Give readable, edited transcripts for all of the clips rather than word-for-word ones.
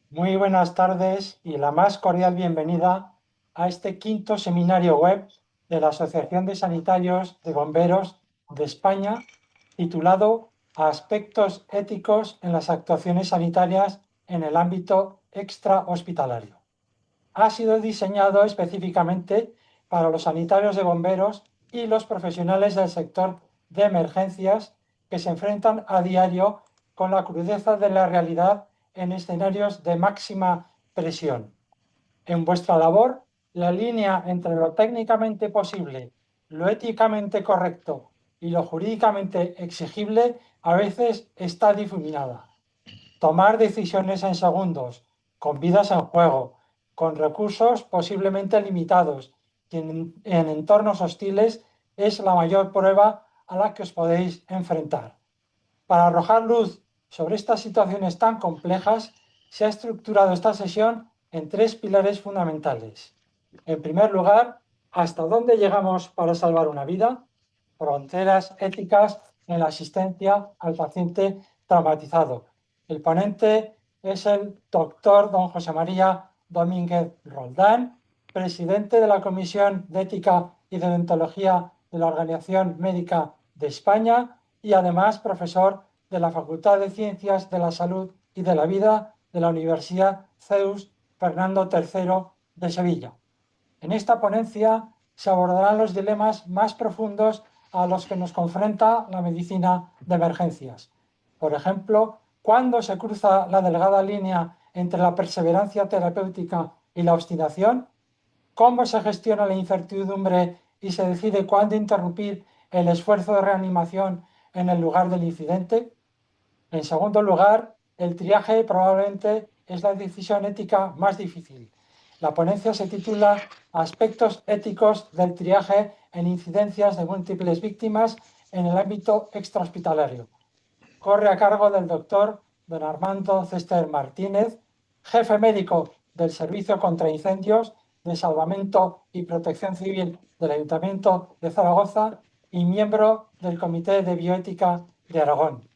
Muy buenas tardes y la más cordial bienvenida a este quinto seminario web de la Asociación de Sanitarios de Bomberos de España, titulado Aspectos éticos en las actuaciones sanitarias en el ámbito extrahospitalario. Ha sido diseñado específicamente para los sanitarios de bomberos y los profesionales del sector de emergencias que se enfrentan a diario con la crudeza de la realidad en escenarios de máxima presión. En vuestra labor, la línea entre lo técnicamente posible, lo éticamente correcto y lo jurídicamente exigible a veces está difuminada. Tomar decisiones en segundos, con vidas en juego, con recursos posiblemente limitados y en entornos hostiles es la mayor prueba a la que os podéis enfrentar. Para arrojar luz sobre estas situaciones tan complejas, se ha estructurado esta sesión en tres pilares fundamentales. En primer lugar, ¿hasta dónde llegamos para salvar una vida? Fronteras éticas en la asistencia al paciente traumatizado. El ponente es el doctor don José María Domínguez Roldán, presidente de la Comisión de Ética y de Deontología de la Organización Médica de España y además profesor de la Facultad de Ciencias de la Salud y de la Vida de la Universidad CEUS Fernando III de Sevilla. En esta ponencia se abordarán los dilemas más profundos a los que nos confronta la medicina de emergencias. Por ejemplo, ¿cuándo se cruza la delgada línea entre la perseverancia terapéutica y la obstinación? ¿Cómo se gestiona la incertidumbre y se decide cuándo interrumpir el esfuerzo de reanimación en el lugar del incidente? En segundo lugar, el triaje probablemente es la decisión ética más difícil. La ponencia se titula Aspectos éticos del triaje en incidencias de múltiples víctimas en el ámbito extrahospitalario. Corre a cargo del doctor don Armando Cester Martínez, jefe médico del Servicio contra Incendios de Salvamento y Protección Civil del Ayuntamiento de Zaragoza y miembro del Comité de Bioética de Aragón.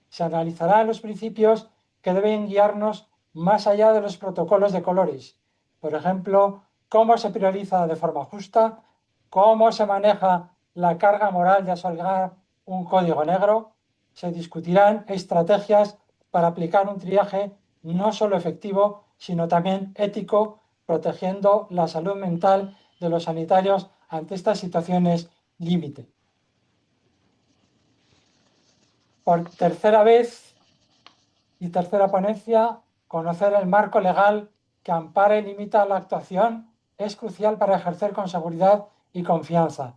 Se analizarán los principios que deben guiarnos más allá de los protocolos de colores. Por ejemplo, cómo se prioriza de forma justa, cómo se maneja la carga moral de asolgar un código negro. Se discutirán estrategias para aplicar un triaje no solo efectivo, sino también ético, protegiendo la salud mental de los sanitarios ante estas situaciones límite. Por tercera vez y tercera ponencia, conocer el marco legal que ampara y limita la actuación es crucial para ejercer con seguridad y confianza.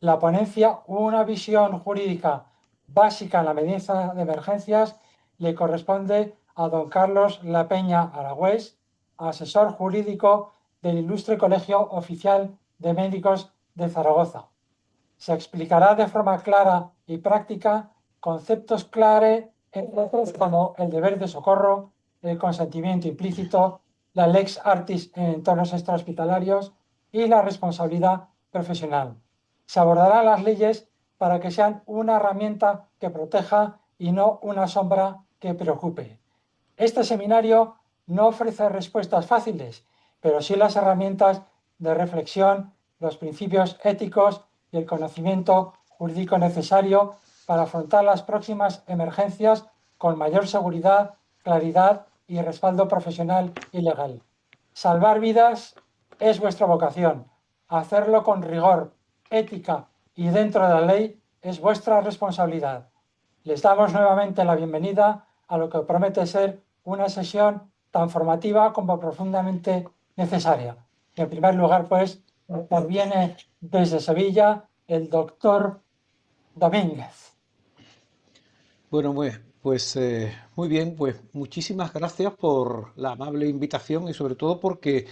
La ponencia, una visión jurídica básica en la medicina de emergencias, le corresponde a don Carlos La Peña Aragüés, asesor jurídico del Ilustre Colegio Oficial de Médicos de Zaragoza. Se explicará de forma clara y práctica conceptos clave como el deber de socorro, el consentimiento implícito, la lex artis en entornos extrahospitalarios y la responsabilidad profesional. Se abordarán las leyes para que sean una herramienta que proteja y no una sombra que preocupe. Este seminario no ofrece respuestas fáciles, pero sí las herramientas de reflexión, los principios éticos y el conocimiento jurídico necesario para afrontar las próximas emergencias con mayor seguridad, claridad y respaldo profesional y legal. Salvar vidas es vuestra vocación. Hacerlo con rigor, ética y dentro de la ley es vuestra responsabilidad. Les damos nuevamente la bienvenida a lo que promete ser una sesión tan formativa como profundamente necesaria. En primer lugar, pues, interviene desde Sevilla el doctor Domínguez. Bueno, muy bien, pues muchísimas gracias por la amable invitación y sobre todo porque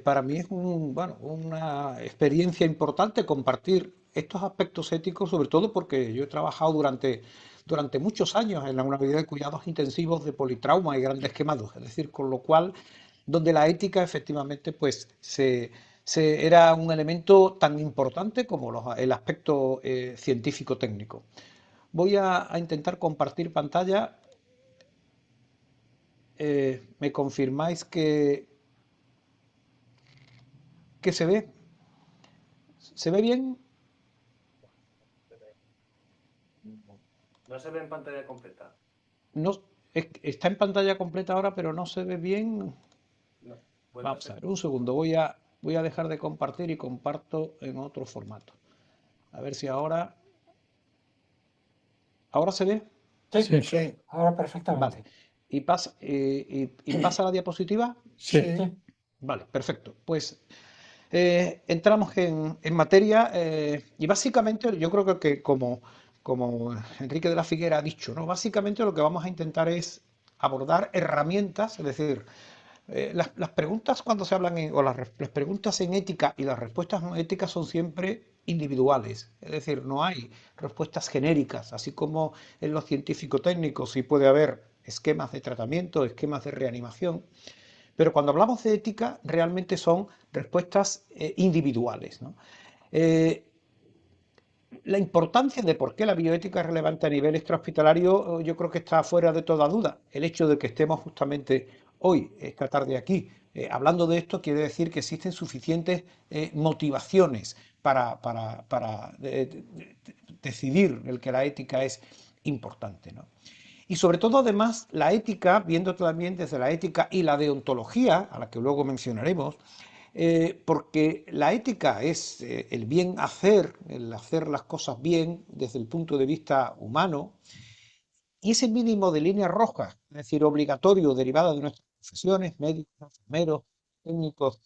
para mí es una experiencia importante compartir estos aspectos éticos, sobre todo porque yo he trabajado durante muchos años en la unidad de cuidados intensivos de politrauma y grandes quemados, es decir, con lo cual, donde la ética efectivamente era un elemento tan importante como el aspecto científico-técnico. Voy a intentar compartir pantalla. ¿Me confirmáis que se ve? ¿Se ve bien? No se ve en pantalla completa. No, está en pantalla completa ahora, pero no se ve bien. No. Vuelve a Vamos a hacer. ver, un segundo. Voy a dejar de compartir y comparto en otro formato. A ver si ahora... ¿Ahora se ve? Sí, Sí, sí, ahora Vale. perfectamente. ¿Y pasa la diapositiva? sí. Sí, Vale, perfecto. Pues entramos en materia y básicamente yo creo que como Enrique de la Figuera ha dicho, ¿no? Básicamente lo que vamos a intentar es abordar herramientas, es decir, las preguntas cuando se hablan o las preguntas en ética y las respuestas no éticas son siempre individuales, es decir, no hay respuestas genéricas, así como en los científico-técnicos sí puede haber esquemas de tratamiento, esquemas de reanimación, pero cuando hablamos de ética realmente son respuestas individuales, ¿no? Eh, la importancia de por qué la bioética es relevante a nivel extrahospitalario, yo creo que está fuera de toda duda. El hecho de que estemos justamente hoy, esta tarde aquí, hablando de esto, quiere decir que existen suficientes motivaciones para decidir el que la ética es importante, ¿no? Y sobre todo, además, la ética, viendo también desde la ética y la deontología, a la que luego mencionaremos, porque la ética es el bien hacer, el hacer las cosas bien desde el punto de vista humano, y ese mínimo de líneas rojas, es decir, obligatorio, derivado de nuestras profesiones, médicos, enfermeros, técnicos,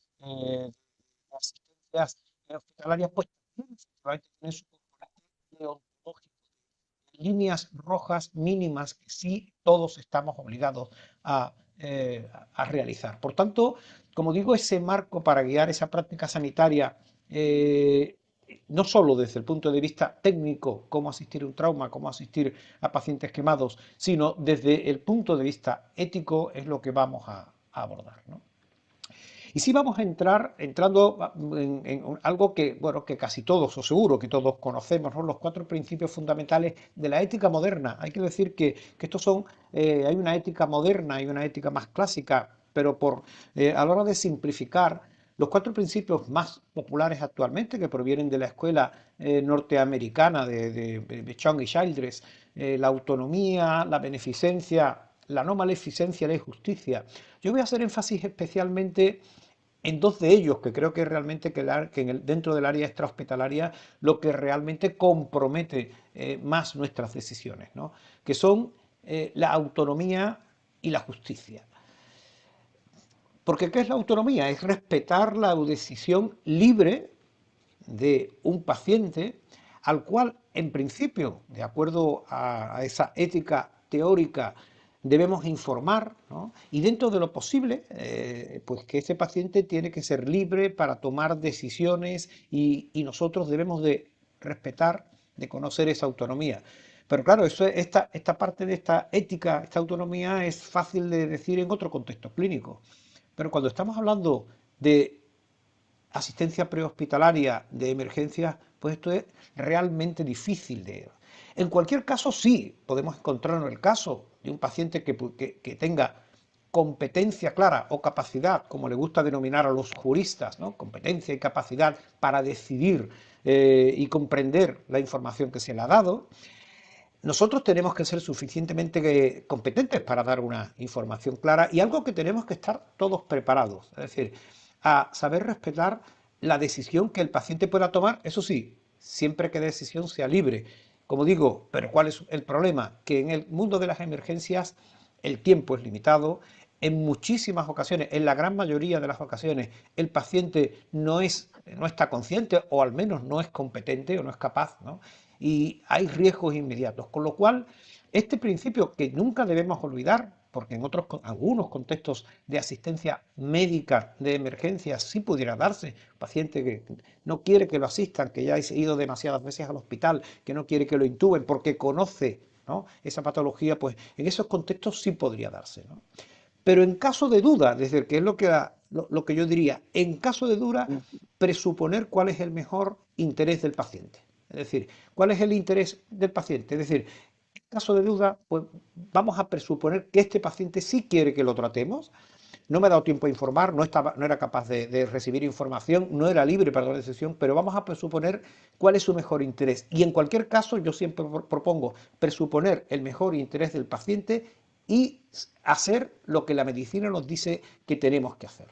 asistencias hospitalarias, pues también efectivamente tienen su componente deontológico, líneas rojas mínimas que sí todos estamos obligados a realizar. Por tanto, como digo, ese marco para guiar esa práctica sanitaria, no solo desde el punto de vista técnico, cómo asistir a un trauma, cómo asistir a pacientes quemados, sino desde el punto de vista ético, es lo que vamos a abordar, ¿no? Y sí vamos a entrando en algo que, bueno, que casi todos, o seguro que todos conocemos, ¿no? Los cuatro principios fundamentales de la ética moderna. Hay que decir que estos son, hay una ética moderna y una ética más clásica, pero a la hora de simplificar, los cuatro principios más populares actualmente, que provienen de la escuela norteamericana de Chong y Childress, la autonomía, la beneficencia, la no maleficencia y la justicia. Yo voy a hacer énfasis especialmente en dos de ellos, que creo que realmente dentro del área extrahospitalaria lo que realmente compromete más nuestras decisiones, ¿no? Que son la autonomía y la justicia. Porque ¿qué es la autonomía? Es respetar la decisión libre de un paciente al cual, en principio, de acuerdo a esa ética teórica, debemos informar, ¿no? Y dentro de lo posible, pues que ese paciente tiene que ser libre para tomar decisiones y nosotros debemos de respetar, de conocer esa autonomía. Pero claro, esta parte de esta ética, esta autonomía es fácil de decir en otro contexto clínico. Pero cuando estamos hablando de asistencia prehospitalaria de emergencias, pues esto es realmente difícil de... En cualquier caso, sí, podemos encontrarnos el caso de un paciente que tenga competencia clara o capacidad, como le gusta denominar a los juristas, ¿no? Competencia y capacidad para decidir y comprender la información que se le ha dado. Nosotros tenemos que ser suficientemente competentes para dar una información clara y algo que tenemos que estar todos preparados, es decir, a saber respetar la decisión que el paciente pueda tomar, eso sí, siempre que la decisión sea libre. Como digo, pero ¿cuál es el problema? Que en el mundo de las emergencias el tiempo es limitado. En muchísimas ocasiones, en la gran mayoría de las ocasiones, el paciente no está consciente o al menos no es competente o no es capaz, ¿no? Y hay riesgos inmediatos. Con lo cual, este principio que nunca debemos olvidar, porque en algunos contextos de asistencia médica de emergencias sí pudiera darse, paciente que no quiere que lo asistan, que ya ha ido demasiadas veces al hospital, que no quiere que lo intuben porque conoce, ¿no?, esa patología, pues en esos contextos sí podría darse, ¿no? Pero en caso de duda, es decir, que es lo que yo diría, en caso de duda, presuponer cuál es el mejor interés del paciente. Es decir, cuál es el interés del paciente. Es decir, caso de duda, pues vamos a presuponer que este paciente sí quiere que lo tratemos. No me ha dado tiempo a informar, no era capaz de recibir información, no era libre para la decisión, pero vamos a presuponer cuál es su mejor interés. Y en cualquier caso, yo siempre propongo presuponer el mejor interés del paciente y hacer lo que la medicina nos dice que tenemos que hacer.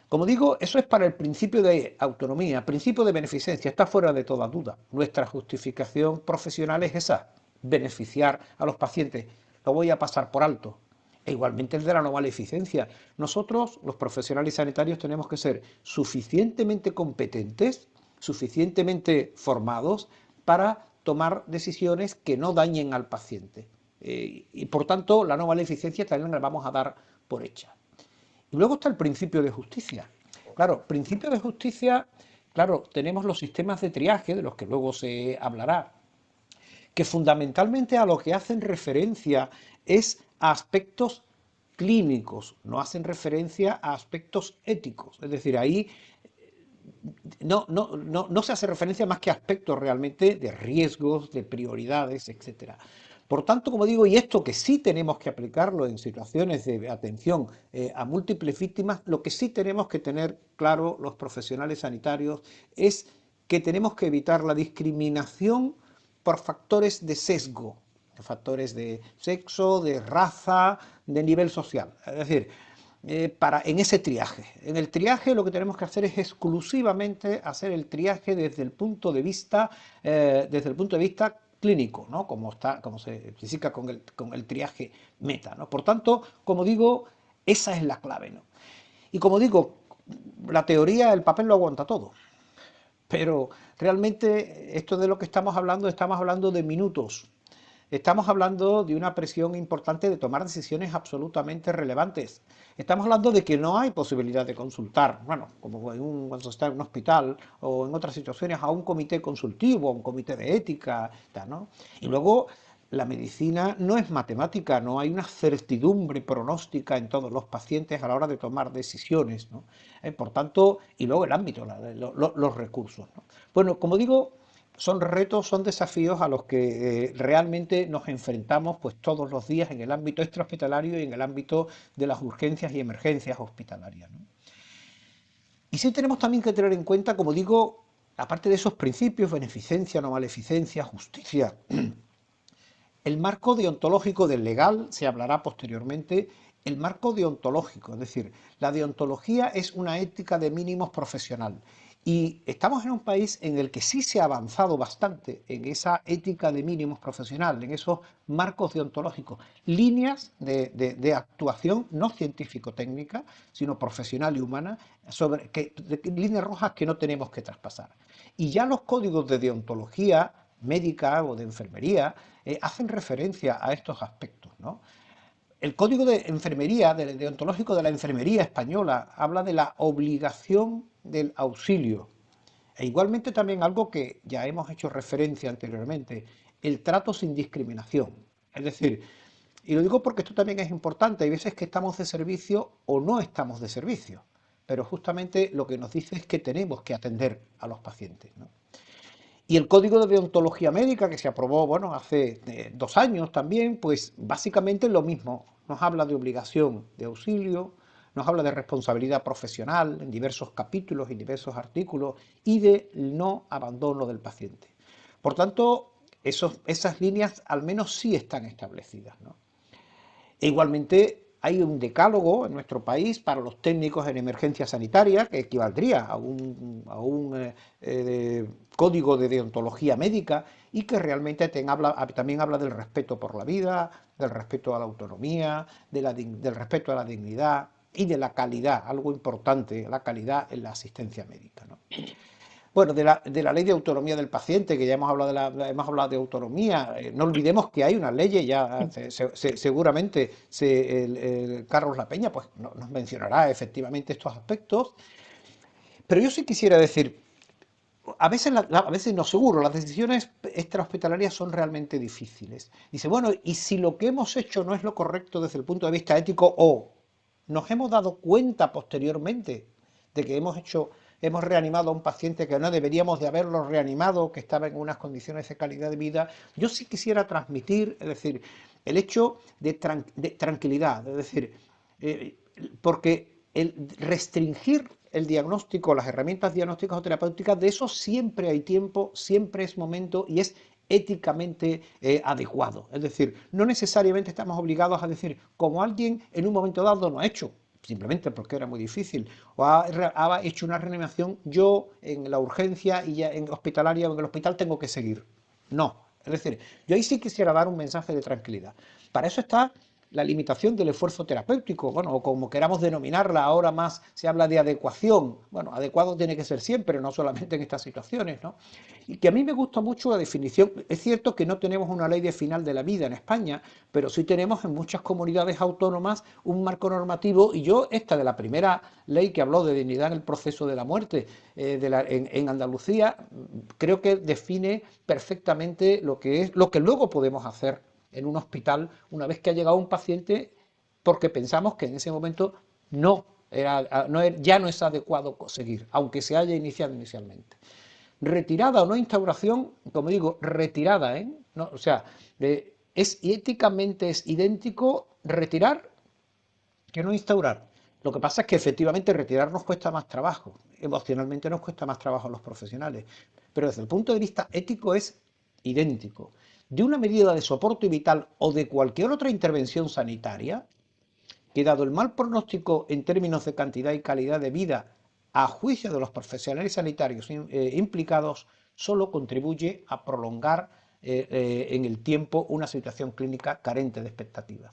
Como digo, eso es para el principio de autonomía, principio de beneficencia, está fuera de toda duda. Nuestra justificación profesional es esa, beneficiar a los pacientes. Lo voy a pasar por alto. E igualmente el de la no maleficencia. Nosotros, los profesionales sanitarios, tenemos que ser suficientemente competentes, suficientemente formados para tomar decisiones que no dañen al paciente. Y por tanto, la no maleficencia también la vamos a dar por hecha. Y luego está el principio de justicia. Claro, principio de justicia, claro, tenemos los sistemas de triaje, de los que luego se hablará, que fundamentalmente a lo que hacen referencia es a aspectos clínicos, no hacen referencia a aspectos éticos. Es decir, ahí no se hace referencia más que a aspectos realmente de riesgos, de prioridades, etcétera. Por tanto, como digo, y esto que sí tenemos que aplicarlo en situaciones de atención a múltiples víctimas, lo que sí tenemos que tener claro los profesionales sanitarios es que tenemos que evitar la discriminación por factores de sesgo, factores de sexo, de raza, de nivel social. Es decir, en ese triaje. En el triaje lo que tenemos que hacer es exclusivamente hacer el triaje desde el punto de vista clínico, ¿no? Como se explica con el triaje meta, ¿no? Por tanto, como digo, esa es la clave, ¿no? Y como digo, la teoría, el papel lo aguanta todo. Pero realmente esto de lo que estamos hablando de minutos. Estamos hablando de una presión importante de tomar decisiones absolutamente relevantes. Estamos hablando de que no hay posibilidad de consultar, bueno, como cuando se está en un hospital o en otras situaciones, a un comité consultivo, a un comité de ética, ¿no? Y luego la medicina no es matemática, no hay una certidumbre pronóstica en todos los pacientes a la hora de tomar decisiones, ¿no? Por tanto, y luego el ámbito, los recursos, ¿no? Bueno, como digo, son retos, son desafíos a los que realmente nos enfrentamos pues todos los días en el ámbito extrahospitalario y en el ámbito de las urgencias y emergencias hospitalarias, ¿no? Y sí tenemos también que tener en cuenta, como digo, aparte de esos principios, beneficencia, no maleficencia, justicia, el marco deontológico del legal, se hablará posteriormente, el marco deontológico, es decir, la deontología es una ética de mínimos profesional. Y estamos en un país en el que sí se ha avanzado bastante en esa ética de mínimos profesional, en esos marcos deontológicos, líneas de actuación no científico-técnica, sino profesional y humana, líneas rojas que no tenemos que traspasar. Y ya los códigos de deontología médica o de enfermería hacen referencia a estos aspectos, ¿no? El código de enfermería, deontológico de la enfermería española, habla de la obligación del auxilio. E igualmente también algo que ya hemos hecho referencia anteriormente, el trato sin discriminación. Es decir, y lo digo porque esto también es importante, hay veces que estamos de servicio o no estamos de servicio, pero justamente lo que nos dice es que tenemos que atender a los pacientes, ¿no? Y el Código de Deontología Médica, que se aprobó, bueno, hace 2 años también, pues básicamente lo mismo. Nos habla de obligación de auxilio, nos habla de responsabilidad profesional en diversos capítulos y diversos artículos y de no abandono del paciente. Por tanto, esas líneas al menos sí están establecidas, ¿no? E igualmente hay un decálogo en nuestro país para los técnicos en emergencia sanitaria que equivaldría a un código de deontología médica y que realmente también habla del respeto por la vida, del respeto a la autonomía, del respeto a la dignidad y de la calidad, algo importante, la calidad en la asistencia médica, ¿no? Bueno, de la ley de autonomía del paciente, que ya hemos hablado de autonomía, no olvidemos que hay una ley, ya seguramente Carlos La Peña pues, nos mencionará efectivamente estos aspectos, pero yo sí quisiera decir, a veces no seguro, las decisiones extrahospitalarias son realmente difíciles. Dice, bueno, ¿y si lo que hemos hecho no es lo correcto desde el punto de vista ético o nos hemos dado cuenta posteriormente de que hemos hecho hemos reanimado a un paciente que no deberíamos de haberlo reanimado, que estaba en unas condiciones de calidad de vida. Yo sí quisiera transmitir, es decir, el hecho de tranquilidad, es decir, porque el restringir el diagnóstico, las herramientas diagnósticas o terapéuticas, de eso siempre hay tiempo, siempre es momento y es éticamente adecuado. Es decir, no necesariamente estamos obligados a decir, como alguien en un momento dado no ha hecho, simplemente porque era muy difícil, o ha hecho una reanimación, yo en la urgencia y ya en hospitalaria o en el hospital tengo que seguir. No, es decir, yo ahí sí quisiera dar un mensaje de tranquilidad. Para eso está la limitación del esfuerzo terapéutico, bueno, o como queramos denominarla, ahora más se habla de adecuación. Bueno, adecuado tiene que ser siempre, no solamente en estas situaciones, ¿no? Y que a mí me gusta mucho la definición. Es cierto que no tenemos una ley de final de la vida en España, pero sí tenemos en muchas comunidades autónomas un marco normativo, y esta de la primera ley que habló de dignidad en el proceso de la muerte en Andalucía, creo que define perfectamente lo que luego podemos hacer en un hospital una vez que ha llegado un paciente, porque pensamos que en ese momento ya no es adecuado seguir, aunque se haya iniciado inicialmente. Retirada o no instauración, como digo, retirada, ¿eh? No, o sea, éticamente es idéntico retirar que no instaurar. Lo que pasa es que efectivamente retirar nos cuesta más trabajo, emocionalmente nos cuesta más trabajo a los profesionales, pero desde el punto de vista ético es idéntico. De una medida de soporte vital o de cualquier otra intervención sanitaria, que dado el mal pronóstico en términos de cantidad y calidad de vida, a juicio de los profesionales sanitarios implicados, solo contribuye a prolongar en el tiempo una situación clínica carente de expectativas.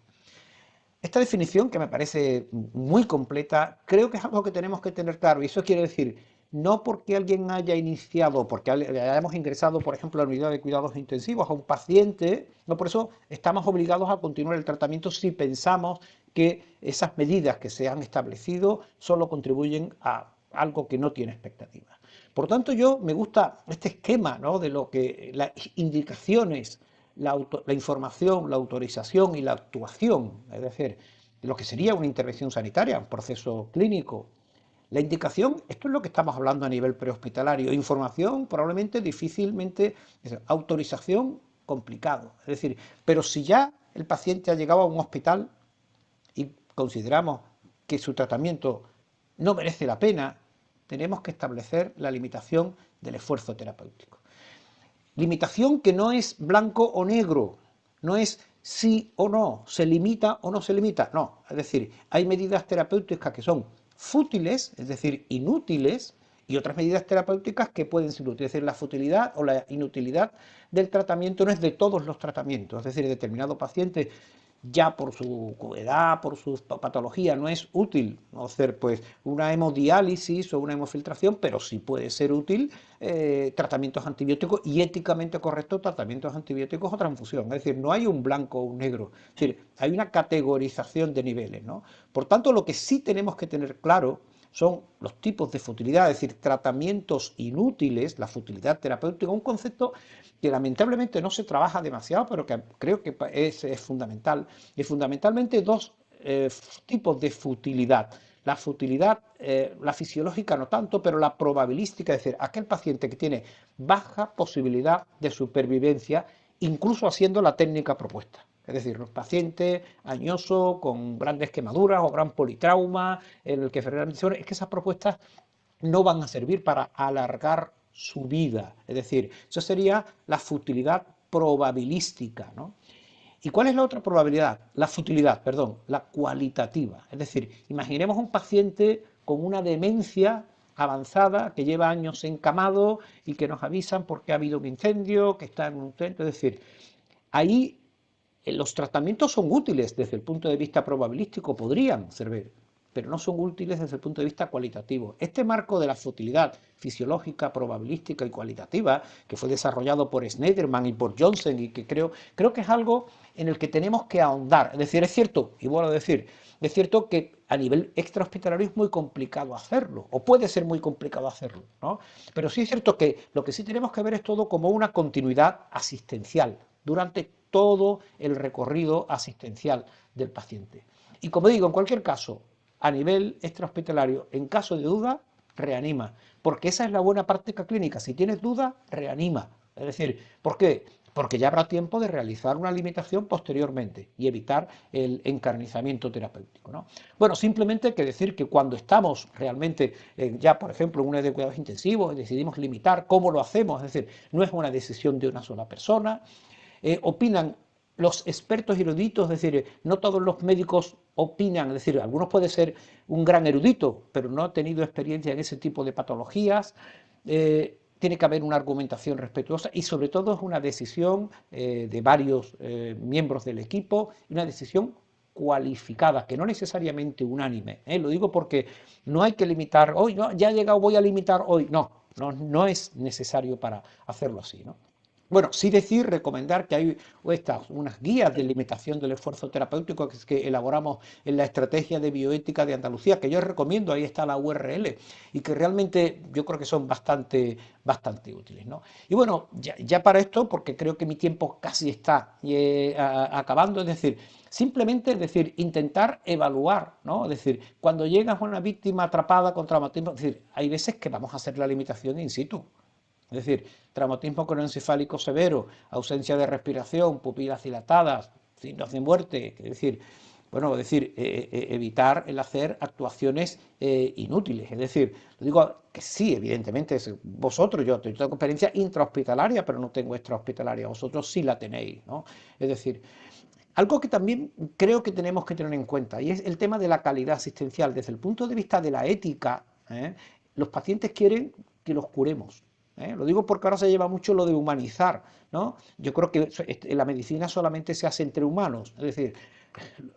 Esta definición, que me parece muy completa, creo que es algo que tenemos que tener claro, y eso quiere decir, no porque alguien haya iniciado, porque hayamos ingresado, por ejemplo, a la unidad de cuidados intensivos a un paciente, no por eso estamos obligados a continuar el tratamiento si pensamos que esas medidas que se han establecido solo contribuyen a algo que no tiene expectativas. Por tanto, me gusta este esquema, ¿no?, de lo que las indicaciones, la información, la autorización y la actuación, es decir, de lo que sería una intervención sanitaria, un proceso clínico. La indicación, esto es lo que estamos hablando a nivel prehospitalario. Información, probablemente, difícilmente. Autorización, complicado. Es decir, pero si ya el paciente ha llegado a un hospital y consideramos que su tratamiento no merece la pena, tenemos que establecer la limitación del esfuerzo terapéutico. Limitación que no es blanco o negro, no es sí o no, se limita o no se limita, no. Es decir, hay medidas terapéuticas que son fútiles, es decir, inútiles, y otras medidas terapéuticas que pueden ser útiles. Es decir, la futilidad o la inutilidad del tratamiento no es de todos los tratamientos, es decir, determinado paciente ya por su edad, por su patología, no es útil hacer pues una hemodiálisis o una hemofiltración, pero sí puede ser útil tratamientos antibióticos y éticamente correctos tratamientos antibióticos o transfusión. Es decir, no hay un blanco o un negro, es decir, hay una categorización de niveles, ¿no? Por tanto, lo que sí tenemos que tener claro son los tipos de futilidad, es decir, tratamientos inútiles, la futilidad terapéutica, un concepto que lamentablemente no se trabaja demasiado, pero que creo que es fundamental. Y fundamentalmente dos tipos de futilidad. La futilidad, la fisiológica no tanto, pero la probabilística, es decir, aquel paciente que tiene baja posibilidad de supervivencia, incluso haciendo la técnica propuesta. Es decir, un paciente añoso con grandes quemaduras o gran politrauma, en el que es que esas propuestas no van a servir para alargar su vida. Es decir, eso sería la futilidad probabilística, ¿no? ¿Y cuál es la otra probabilidad? La futilidad, perdón, la cualitativa. Es decir, imaginemos un paciente con una demencia avanzada que lleva años encamado y que nos avisan porque ha habido un incendio, que está en un centro. Es decir, ahí los tratamientos son útiles desde el punto de vista probabilístico, podrían servir, pero no son útiles desde el punto de vista cualitativo. Este marco de la futilidad fisiológica, probabilística y cualitativa, que fue desarrollado por Schneiderman y por Johnson, y que creo que es algo en el que tenemos que ahondar. Es decir, es cierto, y vuelvo a decir, es cierto que a nivel extrahospitalario es muy complicado hacerlo, o puede ser muy complicado hacerlo, ¿no? Pero sí es cierto que lo que sí tenemos que ver es todo como una continuidad asistencial durante todo el recorrido asistencial del paciente. Y como digo, en cualquier caso, a nivel extrahospitalario, en caso de duda, reanima, porque esa es la buena práctica clínica. Si tienes dudas, reanima. Es decir, ¿por qué? Porque ya habrá tiempo de realizar una limitación posteriormente y evitar el encarnizamiento terapéutico, ¿no? Bueno, simplemente hay que decir que cuando estamos realmente ya, por ejemplo, en una de cuidados intensivos, decidimos limitar, ¿cómo lo hacemos? Es decir, no es una decisión de una sola persona. Opinan los expertos eruditos, es decir, no todos los médicos opinan, es decir, algunos puede ser un gran erudito, pero no ha tenido experiencia en ese tipo de patologías. Tiene que haber una argumentación respetuosa y sobre todo es una decisión de varios miembros del equipo, una decisión cualificada, que no necesariamente unánime. Lo digo porque no hay que limitar hoy, no, ya he llegado, voy a limitar hoy. No, no es necesario para hacerlo así, ¿no? Bueno, sí decir, recomendar que hay unas guías de limitación del esfuerzo terapéutico que elaboramos en la estrategia de bioética de Andalucía, que yo recomiendo, ahí está la URL, y que realmente yo creo que son bastante útiles, ¿no? Y bueno, ya para esto, porque creo que mi tiempo casi está acabando, es decir, simplemente, es decir, intentar evaluar, ¿no? Es decir, cuando llegas a una víctima atrapada con traumatismo, es decir, hay veces que vamos a hacer la limitación in situ. Es decir, traumatismo craneoencefálico severo, ausencia de respiración, pupilas dilatadas, signos de muerte, es decir, bueno, evitar el hacer actuaciones inútiles. Es decir, lo digo que sí, evidentemente, vosotros, yo tengo experiencia intrahospitalaria, pero no tengo extrahospitalaria, vosotros sí la tenéis, ¿no? Es decir, algo que también creo que tenemos que tener en cuenta, y es el tema de la calidad asistencial. Desde el punto de vista de la ética, los pacientes quieren que los curemos. Lo digo porque ahora se lleva mucho lo de humanizar, ¿no? Yo creo que la medicina solamente se hace entre humanos. Es decir,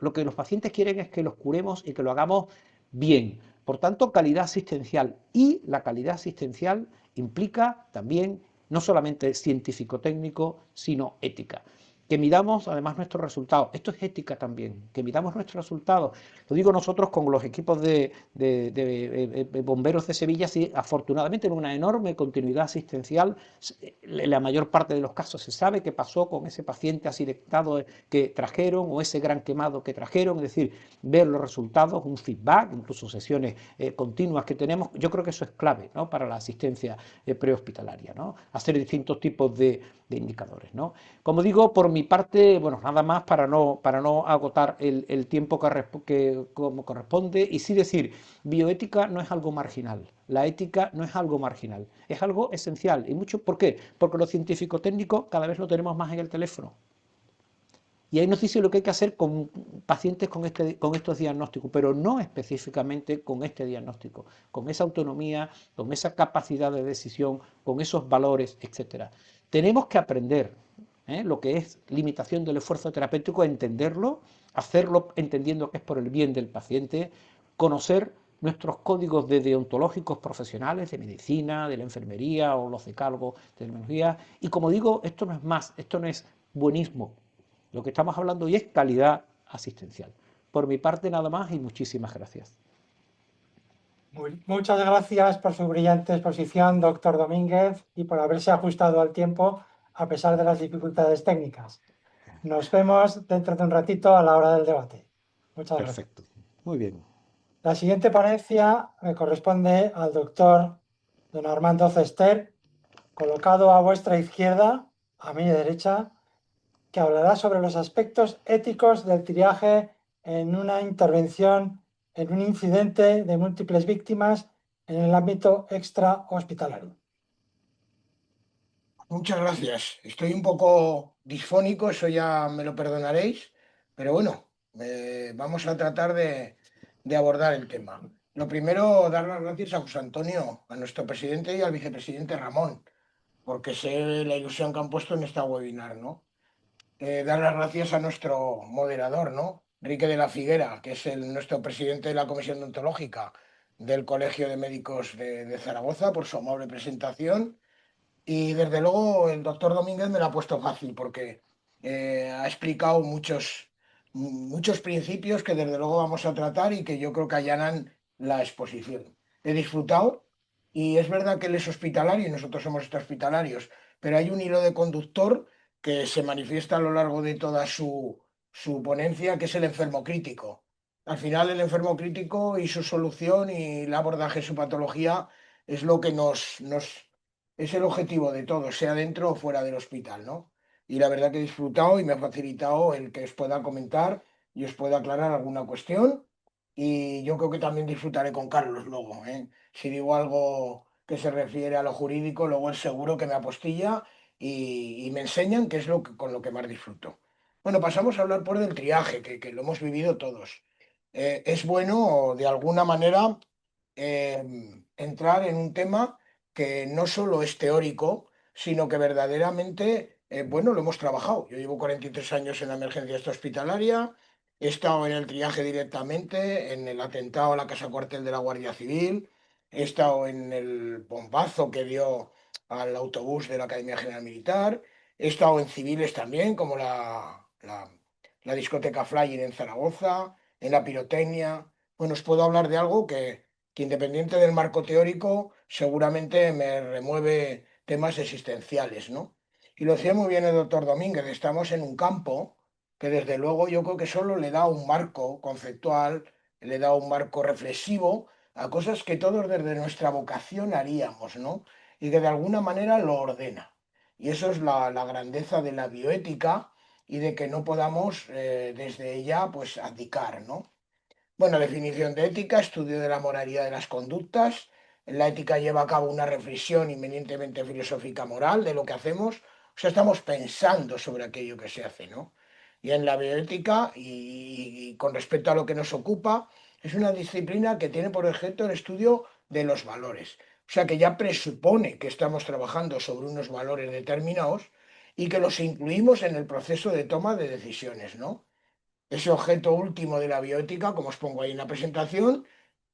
lo que los pacientes quieren es que los curemos y que lo hagamos bien. Por tanto, calidad asistencial. Y la calidad asistencial implica también no solamente científico-técnico, sino ética. Que midamos además nuestros resultados. Esto es ética también, que midamos nuestros resultados. Lo digo nosotros con los equipos de bomberos de Sevilla, sí, afortunadamente en una enorme continuidad asistencial, en la mayor parte de los casos se sabe qué pasó con ese paciente accidentado que trajeron o ese gran quemado que trajeron, es decir, ver los resultados, un feedback, incluso sesiones continuas que tenemos. Yo creo que eso es clave, ¿no?, para la asistencia prehospitalaria, ¿no? Hacer distintos tipos de indicadores, ¿no? Como digo, por mi parte, bueno, nada más para no agotar el tiempo que como corresponde, y sí decir, bioética no es algo marginal, la ética no es algo marginal, es algo esencial. Y mucho, ¿por qué? Porque lo científico-técnico cada vez lo tenemos más en el teléfono. Y ahí nos dice lo que hay que hacer con pacientes con estos diagnósticos, pero no específicamente con este diagnóstico, con esa autonomía, con esa capacidad de decisión, con esos valores, etc. Tenemos que aprender lo que es limitación del esfuerzo terapéutico, entenderlo, hacerlo entendiendo que es por el bien del paciente, conocer nuestros códigos deontológicos profesionales de medicina, de la enfermería o los decálogos de terminología. Y como digo, esto no es más, esto no es buenismo. Lo que estamos hablando hoy es calidad asistencial. Por mi parte nada más y muchísimas gracias. Muchas gracias por su brillante exposición, doctor Domínguez, y por haberse ajustado al tiempo a pesar de las dificultades técnicas. Nos vemos dentro de un ratito a la hora del debate. Muchas gracias. Perfecto. Muy bien. La siguiente ponencia me corresponde al doctor don Armando Cester, colocado a vuestra izquierda, a mi derecha, que hablará sobre los aspectos éticos del triaje en una intervención, en un incidente de múltiples víctimas en el ámbito extrahospitalario. Muchas gracias. Estoy un poco disfónico, eso ya me lo perdonaréis, pero bueno, vamos a tratar de abordar el tema. Lo primero, dar las gracias a José Antonio, a nuestro presidente y al vicepresidente Ramón, porque sé la ilusión que han puesto en esta webinar, ¿no? Dar las gracias a nuestro moderador, ¿no? Enrique de la Figuera, que es nuestro presidente de la Comisión Deontológica del Colegio de Médicos de Zaragoza, por su amable presentación. Y desde luego el doctor Domínguez me lo ha puesto fácil porque ha explicado muchos principios que desde luego vamos a tratar y que yo creo que allanan la exposición. He disfrutado y es verdad que él es hospitalario y nosotros somos hospitalarios, pero hay un hilo de conductor que se manifiesta a lo largo de toda su ponencia, que es el enfermo crítico. Al final el enfermo crítico y su solución y el abordaje de su patología es lo que es el objetivo de todo, sea dentro o fuera del hospital, ¿no? Y la verdad que he disfrutado y me ha facilitado el que os pueda comentar y os pueda aclarar alguna cuestión. Y yo creo que también disfrutaré con Carlos luego, ¿eh? Si digo algo que se refiere a lo jurídico, luego él seguro que me apostilla y me enseñan qué es con lo que más disfruto. Bueno, pasamos a hablar por del triaje, que lo hemos vivido todos. Es bueno, de alguna manera, entrar en un tema que no solo es teórico, sino que verdaderamente, bueno, lo hemos trabajado. Yo llevo 43 años en la emergencia hospitalaria, he estado en el triaje directamente, en el atentado a la casa cuartel de la Guardia Civil, he estado en el bombazo que dio al autobús de la Academia General Militar, he estado en civiles también, como la discoteca Flyer en Zaragoza, en la pirotecnia. Bueno, os puedo hablar de algo que independiente del marco teórico, seguramente me remueve temas existenciales, ¿no? Y lo decía muy bien el doctor Domínguez, estamos en un campo que desde luego yo creo que solo le da un marco conceptual, le da un marco reflexivo a cosas que todos desde nuestra vocación haríamos, ¿no? Y que de alguna manera lo ordena. Y eso es la grandeza de la bioética y de que no podamos desde ella pues abdicar, ¿no? Bueno, definición de ética, estudio de la moralidad de las conductas. La ética lleva a cabo una reflexión inminentemente filosófica moral de lo que hacemos. O sea, estamos pensando sobre aquello que se hace, ¿no? Y en la bioética, y con respecto a lo que nos ocupa, es una disciplina que tiene por objeto el estudio de los valores. O sea, que ya presupone que estamos trabajando sobre unos valores determinados y que los incluimos en el proceso de toma de decisiones, ¿no? Ese objeto último de la bioética, como os pongo ahí en la presentación,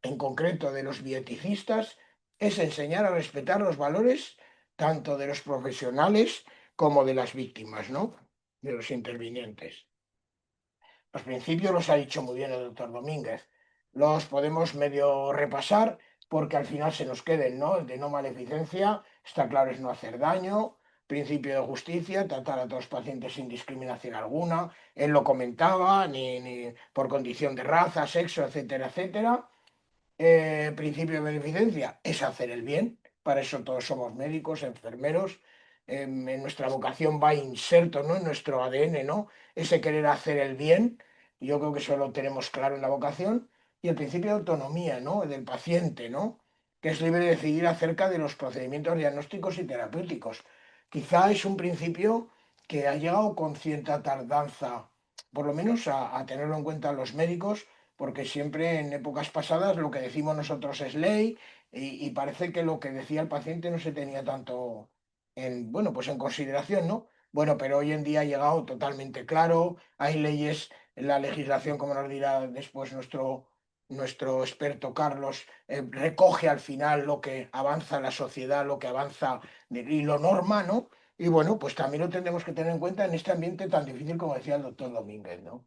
en concreto de los bioeticistas, es enseñar a respetar los valores tanto de los profesionales como de las víctimas, ¿no? De los intervinientes. Los principios los ha dicho muy bien el doctor Domínguez. Los podemos medio repasar porque al final se nos queden, ¿no? El de no maleficencia, está claro, es no hacer daño. Principio de justicia, tratar a todos los pacientes sin discriminación alguna. Él lo comentaba, ni por condición de raza, sexo, etcétera, etcétera. Principio de beneficencia es hacer el bien. Para eso todos somos médicos, enfermeros. En nuestra vocación va inserto, ¿no? En nuestro ADN, ¿no? Ese querer hacer el bien. Yo creo que eso lo tenemos claro en la vocación. Y el principio de autonomía, ¿no? Del paciente, ¿no? Que es libre de decidir acerca de los procedimientos diagnósticos y terapéuticos. Quizá es un principio que ha llegado con cierta tardanza, por lo menos a tenerlo en cuenta los médicos, porque siempre en épocas pasadas lo que decimos nosotros es ley y parece que lo que decía el paciente no se tenía tanto bueno, pues en consideración, ¿no? Bueno, pero hoy en día ha llegado totalmente claro, hay leyes, la legislación, como nos dirá después nuestro experto Carlos, recoge al final lo que avanza la sociedad, lo que avanza y lo norma, ¿no? Y bueno, pues también lo tendremos que tener en cuenta en este ambiente tan difícil como decía el doctor Domínguez, ¿no?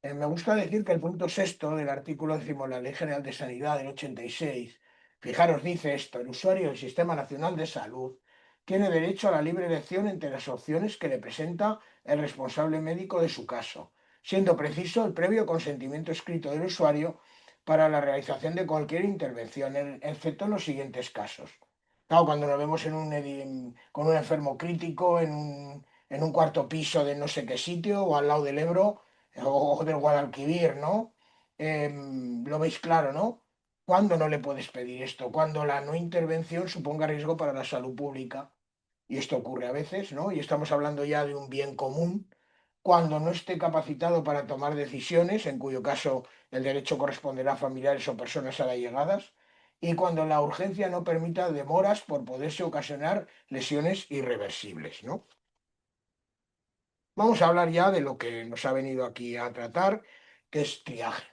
Me gusta decir que el punto sexto del artículo décimo de la Ley General de Sanidad del 86, fijaros, dice esto: el usuario del Sistema Nacional de Salud tiene derecho a la libre elección entre las opciones que le presenta el responsable médico de su caso, siendo preciso el previo consentimiento escrito del usuario para la realización de cualquier intervención, excepto en los siguientes casos. Claro, cuando nos vemos con un enfermo crítico en un cuarto piso de no sé qué sitio o al lado del Ebro o del Guadalquivir, ¿no? Lo veis claro, ¿no? ¿Cuándo no le puedes pedir esto? Cuando la no intervención suponga riesgo para la salud pública. Y esto ocurre a veces, ¿no? Y estamos hablando ya de un bien común. Cuando no esté capacitado para tomar decisiones, en cuyo caso el derecho corresponderá a familiares o personas allegadas. Y cuando la urgencia no permita demoras por poderse ocasionar lesiones irreversibles, ¿no? Vamos a hablar ya de lo que nos ha venido aquí a tratar, que es triaje.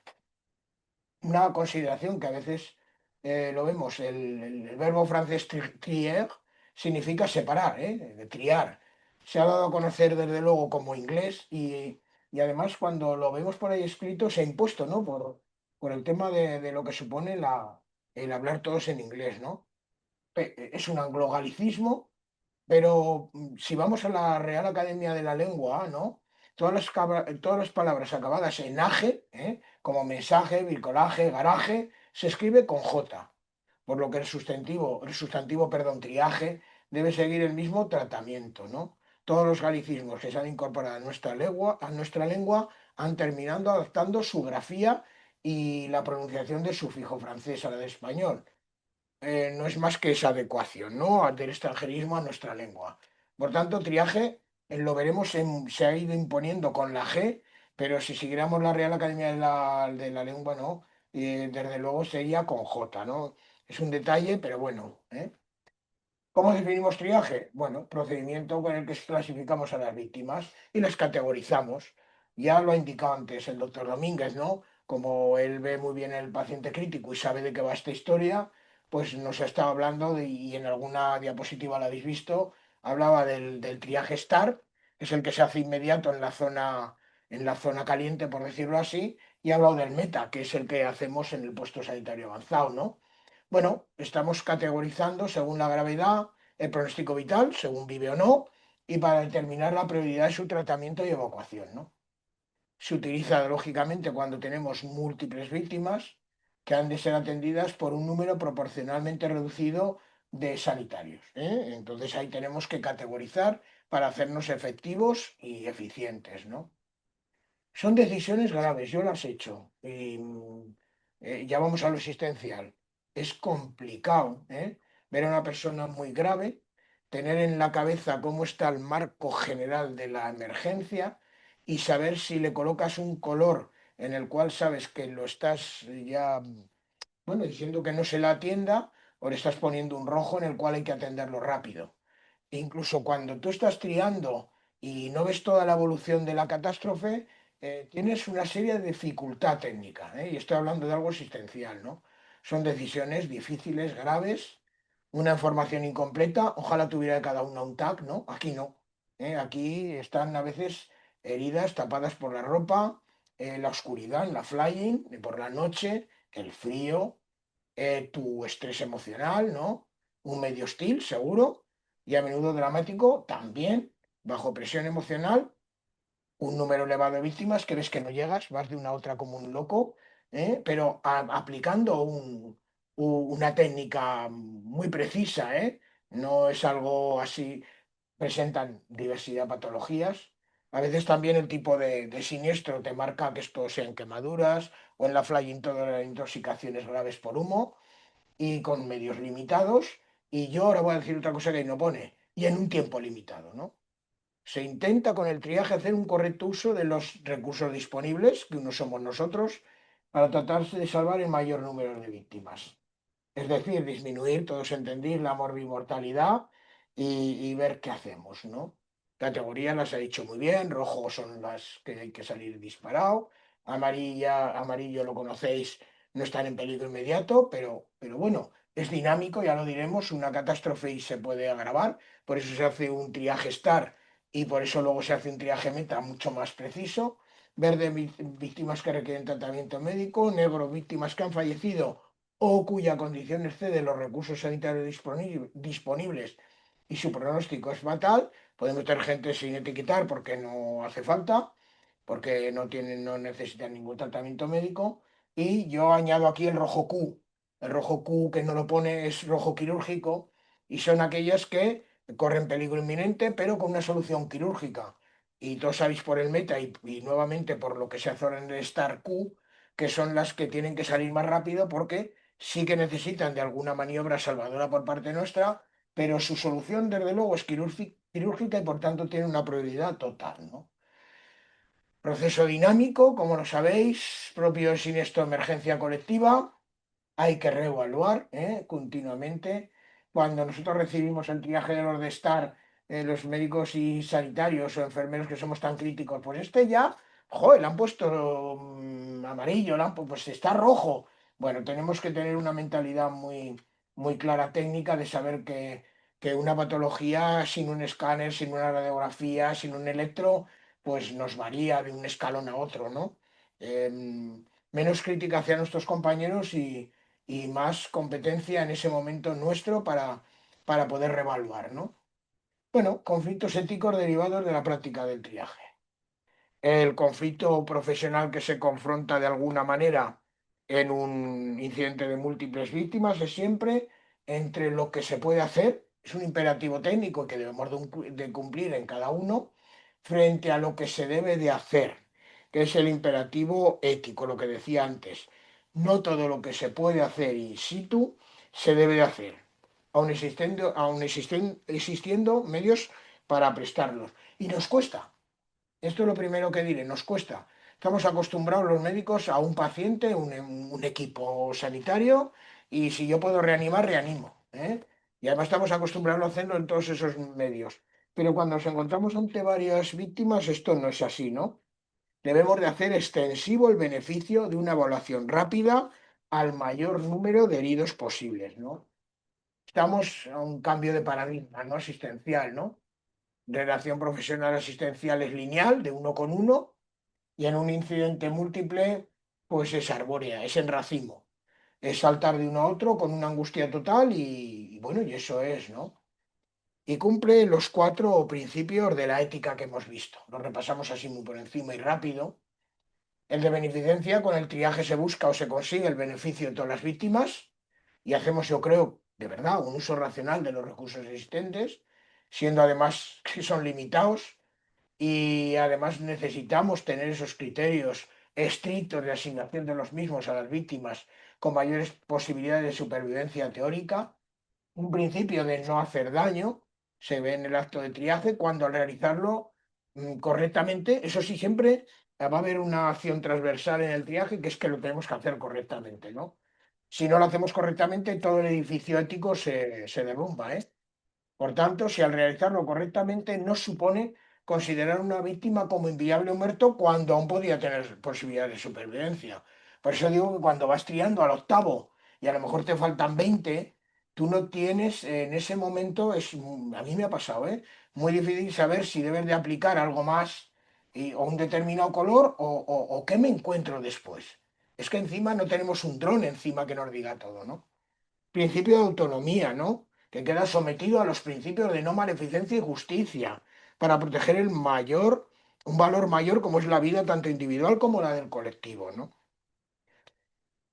Una consideración que a veces lo vemos, el verbo francés trier significa separar, de triar. Se ha dado a conocer desde luego como inglés y además cuando lo vemos por ahí escrito se ha impuesto, ¿no? Por el tema de lo que supone el hablar todos en inglés, ¿no? Es un anglogalicismo, pero si vamos a la Real Academia de la Lengua, ¿no? todas las palabras acabadas en age, como mensaje, bricolaje, garaje, se escribe con J, por lo que el sustantivo, perdón, triaje, debe seguir el mismo tratamiento, ¿no? Todos los galicismos que se han incorporado a nuestra lengua han terminado adaptando su grafía y la pronunciación del sufijo francés a la de español. No es más que esa adecuación, ¿no? Del extranjerismo a nuestra lengua. Por tanto, triaje, lo veremos, se ha ido imponiendo con la G, pero si siguiéramos la Real Academia de la Lengua, no, desde luego sería con J, ¿no? Es un detalle, pero bueno, ¿eh? ¿Cómo definimos triaje? Bueno, procedimiento con el que clasificamos a las víctimas y las categorizamos. Ya lo ha indicado antes el doctor Domínguez, ¿no? Como él ve muy bien el paciente crítico y sabe de qué va esta historia, pues nos ha estado hablando y en alguna diapositiva lo habéis visto, hablaba del triaje STAR, que es el que se hace inmediato en la zona caliente, por decirlo así, y ha hablado del META, que es el que hacemos en el puesto sanitario avanzado, ¿no? Bueno, estamos categorizando según la gravedad, el pronóstico vital, según vive o no, y para determinar la prioridad de su tratamiento y evacuación, ¿no? Se utiliza lógicamente cuando tenemos múltiples víctimas que han de ser atendidas por un número proporcionalmente reducido de sanitarios, ¿eh? Entonces ahí tenemos que categorizar para hacernos efectivos y eficientes, ¿no? Son decisiones graves, yo las he hecho. Y ya vamos a lo existencial. Es complicado, ver a una persona muy grave, tener en la cabeza cómo está el marco general de la emergencia y saber si le colocas un color en el cual sabes que lo estás ya, bueno, diciendo que no se la atienda, o le estás poniendo un rojo en el cual hay que atenderlo rápido. Incluso cuando tú estás triando y no ves toda la evolución de la catástrofe, tienes una seria dificultad técnica, ¿eh? Y estoy hablando de algo existencial, ¿no? Son decisiones difíciles, graves, una información incompleta, ojalá tuviera cada una un tag, ¿no? Aquí no, ¿eh? Aquí están a veces heridas tapadas por la ropa, la oscuridad, en la flying, por la noche, el frío, tu estrés emocional, ¿no? Un medio hostil, seguro, y a menudo dramático también, bajo presión emocional, un número elevado de víctimas que ves que no llegas, vas de una a otra como un loco, pero aplicando una técnica muy precisa, ¿eh? No es algo así, presentan diversidad de patologías. A veces también el tipo de siniestro te marca que esto sean quemaduras o en la flying todo eran intoxicaciones graves por humo y con medios limitados. Y yo ahora voy a decir otra cosa que ahí no pone, y en un tiempo limitado, ¿no? Se intenta con el triaje hacer un correcto uso de los recursos disponibles, que uno somos nosotros, para tratar de salvar el mayor número de víctimas. Es decir, disminuir, todos entendéis, la morbimortalidad y ver qué hacemos, ¿no? Categorías las ha dicho muy bien, rojo son las que hay que salir disparado, amarillo lo conocéis, no están en peligro inmediato, pero bueno, es dinámico, ya lo diremos, una catástrofe y se puede agravar, por eso se hace un triaje STAR y por eso luego se hace un triaje META mucho más preciso. Verde, víctimas que requieren tratamiento médico, negro, víctimas que han fallecido o cuya condición excede los recursos sanitarios disponibles y su pronóstico es fatal. Podemos tener gente sin etiquetar porque no hace falta, porque no necesitan ningún tratamiento médico. Y yo añado aquí el rojo Q. El rojo Q que no lo pone es rojo quirúrgico y son aquellas que corren peligro inminente pero con una solución quirúrgica. Y todos sabéis por el meta y nuevamente por lo que se hace en el Star Q, que son las que tienen que salir más rápido porque sí que necesitan de alguna maniobra salvadora por parte nuestra, pero su solución, desde luego, es quirúrgica y por tanto tiene una prioridad total, ¿no? Proceso dinámico, como lo sabéis, propio de siniestro de emergencia colectiva, hay que reevaluar, continuamente. Cuando nosotros recibimos el triaje de los de STAR, los médicos y sanitarios o enfermeros que somos tan críticos, pues ya, joder, le han puesto amarillo, pues está rojo. Bueno, tenemos que tener una mentalidad muy, muy clara técnica de saber que una patología sin un escáner, sin una radiografía, sin un electro, pues nos varía de un escalón a otro, ¿no? Menos crítica hacia nuestros compañeros y más competencia en ese momento nuestro para poder revaluar, ¿no? Bueno, conflictos éticos derivados de la práctica del triaje. el conflicto profesional que se confronta de alguna manera en un incidente de múltiples víctimas es siempre entre lo que se puede hacer, es un imperativo técnico que debemos de cumplir en cada uno, frente a lo que se debe de hacer, que es el imperativo ético, lo que decía antes. No todo lo que se puede hacer in situ se debe de hacer, existiendo medios para prestarlos. Y nos cuesta. Esto es lo primero que diré, nos cuesta. Estamos acostumbrados los médicos a un paciente, un equipo sanitario, y si yo puedo reanimar, reanimo, ¿eh? Y además estamos acostumbrados a hacerlo en todos esos medios. Pero cuando nos encontramos ante varias víctimas, esto no es así, ¿no? Debemos de hacer extensivo el beneficio de una evaluación rápida al mayor número de heridos posibles, ¿no? Estamos a un cambio de paradigma, ¿no? Asistencial, ¿no? Relación profesional asistencial es lineal, de uno con uno, y en un incidente múltiple, pues es arbórea, es en racimo. Es saltar de uno a otro con una angustia total y bueno, y eso es, ¿no? Y cumple los 4 principios de la ética que hemos visto. Los repasamos así muy por encima y rápido. El de beneficencia, con el triaje se busca o se consigue el beneficio de todas las víctimas y hacemos, yo creo, de verdad, un uso racional de los recursos existentes, siendo además que son limitados y además necesitamos tener esos criterios estrictos de asignación de los mismos a las víctimas con mayores posibilidades de supervivencia teórica. Un principio de no hacer daño se ve en el acto de triaje cuando al realizarlo correctamente, eso sí, siempre va a haber una acción transversal en el triaje que es que lo tenemos que hacer correctamente, ¿no? Si no lo hacemos correctamente, todo el edificio ético se derrumba, ¿eh? Por tanto, si al realizarlo correctamente no supone considerar una víctima como inviable o muerto cuando aún podía tener posibilidades de supervivencia. Por eso digo que cuando vas triando al octavo y a lo mejor te faltan 20, tú no tienes en ese momento, a mí me ha pasado, ¿eh? Muy difícil saber si debes de aplicar algo más o un determinado color o qué me encuentro después. Es que encima no tenemos un dron encima que nos diga todo, ¿no? Principio de autonomía, ¿no? Que queda sometido a los principios de no maleficencia y justicia para proteger un valor mayor como es la vida tanto individual como la del colectivo, ¿no?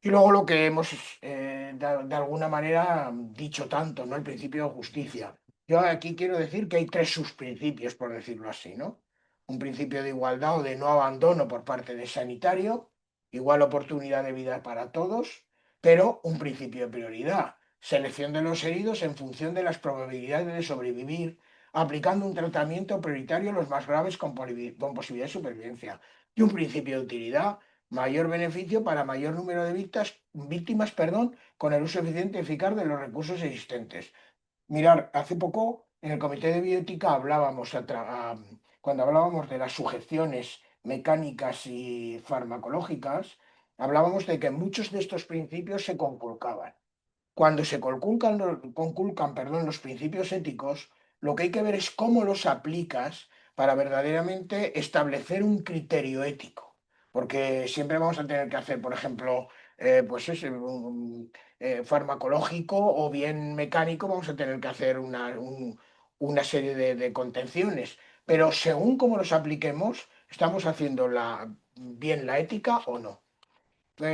Y luego lo que hemos de alguna manera dicho tanto, ¿no? El principio de justicia. Yo aquí quiero decir que hay 3 subprincipios, por decirlo así, ¿no? Un principio de igualdad o de no abandono por parte del sanitario, igual oportunidad de vida para todos, pero un principio de prioridad, selección de los heridos en función de las probabilidades de sobrevivir, aplicando un tratamiento prioritario a los más graves con posibilidad de supervivencia. Y un principio de utilidad, mayor beneficio para mayor número de víctimas, con el uso eficiente y eficaz de los recursos existentes. Mirar, hace poco en el Comité de Bioética cuando hablábamos de las sujeciones mecánicas y farmacológicas, hablábamos de que muchos de estos principios se conculcaban. Cuando se conculcan, los principios éticos, lo que hay que ver es cómo los aplicas para verdaderamente establecer un criterio ético. Porque siempre vamos a tener que hacer, por ejemplo, pues farmacológico o bien mecánico, vamos a tener que hacer una serie de contenciones. Pero según cómo los apliquemos, estamos haciendo bien la ética o no.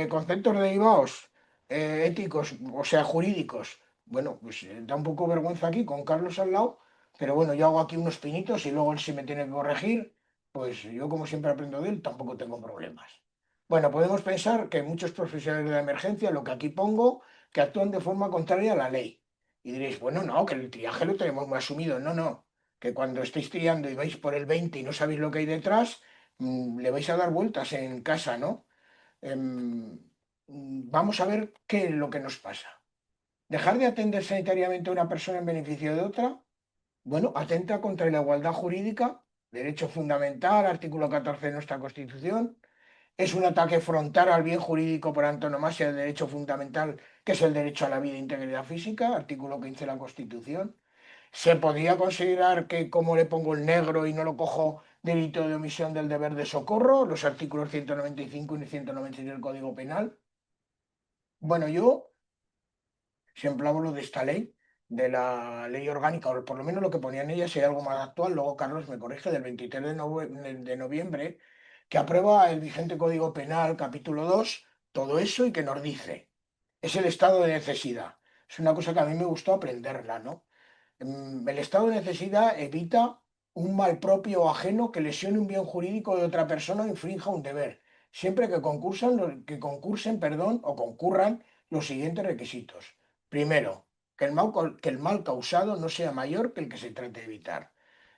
Conceptos derivados éticos, o sea, jurídicos. Bueno, pues da un poco vergüenza aquí con Carlos al lado, pero bueno, yo hago aquí unos pinitos y luego él si me tiene que corregir, pues yo como siempre aprendo de él, tampoco tengo problemas. Bueno, podemos pensar que muchos profesionales de la emergencia, lo que aquí pongo, que actúan de forma contraria a la ley. Y diréis, bueno, no, que el triaje lo tenemos muy asumido. No, no, que cuando estéis triando y vais por el 20 y no sabéis lo que hay detrás, le vais a dar vueltas en casa, ¿no? Vamos a ver qué es lo que nos pasa. Dejar de atender sanitariamente a una persona en beneficio de otra, bueno, atenta contra la igualdad jurídica, derecho fundamental, artículo 14 de nuestra Constitución. Es un ataque frontal al bien jurídico por antonomasia del derecho fundamental, que es el derecho a la vida e integridad física, artículo 15 de la Constitución. Se podría considerar que como le pongo el negro y no lo cojo delito de omisión del deber de socorro, los artículos 195 y 196 del Código Penal. Bueno, yo siempre hablo de esta ley, de la ley orgánica, o por lo menos lo que ponía en ella, si hay algo más actual, luego Carlos me corrige, del 23 de noviembre que aprueba el vigente Código Penal, capítulo 2, todo eso y que nos dice, es el estado de necesidad. Es una cosa que a mí me gustó aprenderla, ¿no? El estado de necesidad evita un mal propio o ajeno que lesione un bien jurídico de otra persona o infrinja un deber, siempre que concursen, perdón, o concurran los siguientes requisitos. Primero, que el mal causado no sea mayor que el que se trate de evitar.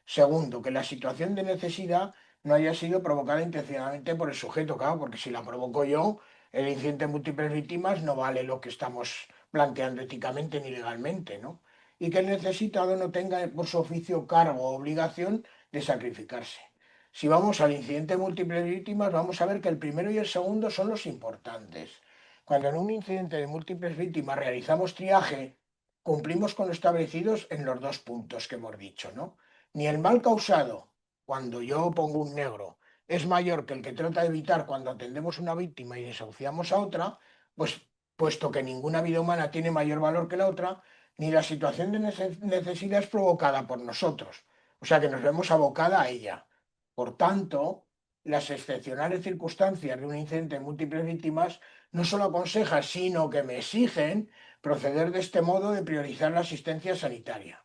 Segundo, que la situación de necesidad no haya sido provocada intencionalmente por el sujeto, claro, porque si la provoco yo, el incidente de múltiples víctimas no vale lo que estamos planteando éticamente ni legalmente, ¿no? Y que el necesitado no tenga por su oficio cargo o obligación de sacrificarse. Si vamos al incidente de múltiples víctimas, vamos a ver que el primero y el segundo son los importantes. Cuando en un incidente de múltiples víctimas realizamos triaje, cumplimos con lo establecidos en los dos puntos que hemos dicho, ¿no? Ni el mal causado, cuando yo pongo un negro, es mayor que el que trata de evitar cuando atendemos una víctima y desahuciamos a otra, pues puesto que ninguna vida humana tiene mayor valor que la otra, ni la situación de necesidad es provocada por nosotros, o sea que nos vemos abocada a ella. Por tanto, las excepcionales circunstancias de un incidente de múltiples víctimas no solo aconsejan, sino que me exigen proceder de este modo de priorizar la asistencia sanitaria.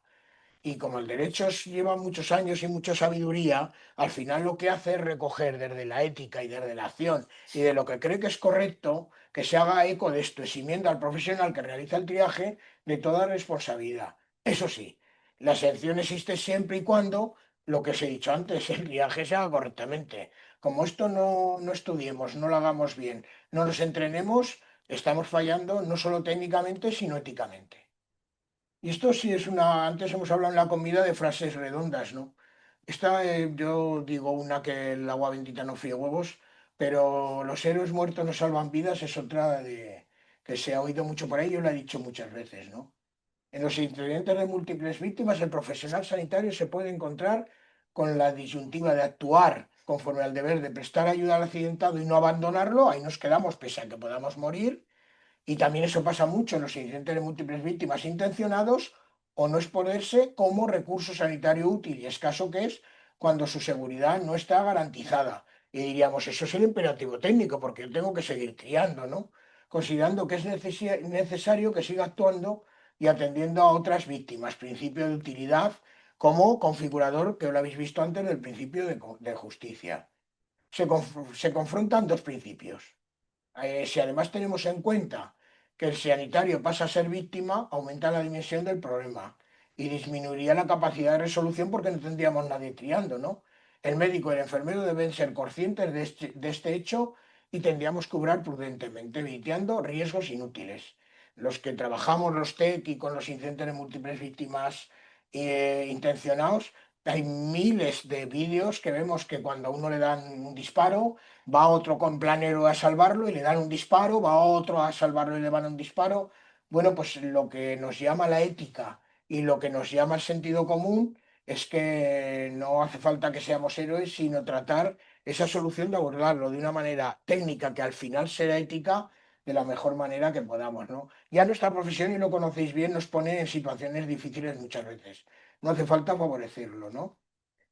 Y como el derecho lleva muchos años y mucha sabiduría, al final lo que hace es recoger desde la ética y desde la acción y de lo que cree que es correcto, que se haga eco de esto, eximiendo al profesional que realiza el triaje de toda responsabilidad. Eso sí, la excepción existe siempre y cuando lo que os he dicho antes, el triaje se haga correctamente. Como esto no estudiemos, no lo hagamos bien, no nos entrenemos, estamos fallando no solo técnicamente, sino éticamente. Y esto sí es una, antes hemos hablado en la comida de frases redondas, ¿no? Esta, yo digo una que el agua bendita no fríe huevos, pero los héroes muertos no salvan vidas es otra de, que se ha oído mucho por ahí, yo lo he dicho muchas veces, ¿no? En los incidentes de múltiples víctimas, el profesional sanitario se puede encontrar con la disyuntiva de actuar conforme al deber de prestar ayuda al accidentado y no abandonarlo, ahí nos quedamos pese a que podamos morir, y también eso pasa mucho en los incidentes de múltiples víctimas intencionados o no exponerse como recurso sanitario útil y escaso que es cuando su seguridad no está garantizada. Y diríamos, eso es el imperativo técnico, porque yo tengo que seguir criando, ¿no? Considerando que es necesario que siga actuando y atendiendo a otras víctimas. Principio de utilidad como configurador, que lo habéis visto antes, del principio de justicia. Se confrontan dos principios. Si además tenemos en cuenta que el sanitario pasa a ser víctima, aumenta la dimensión del problema y disminuiría la capacidad de resolución porque no tendríamos nadie triando, ¿no? El médico y el enfermero deben ser conscientes de este hecho y tendríamos que obrar prudentemente, evitando riesgos inútiles. Los que trabajamos los TEC y con los incidentes de múltiples víctimas intencionados, hay miles de vídeos que vemos que cuando a uno le dan un disparo, va otro con planero a salvarlo y le dan un disparo, va otro a salvarlo y le van un disparo. Bueno, pues lo que nos llama la ética y lo que nos llama el sentido común es que no hace falta que seamos héroes, sino tratar esa solución de abordarlo de una manera técnica que al final será ética de la mejor manera que podamos, ¿no? Ya nuestra profesión, y lo conocéis bien, nos pone en situaciones difíciles muchas veces. No hace falta favorecerlo, ¿no?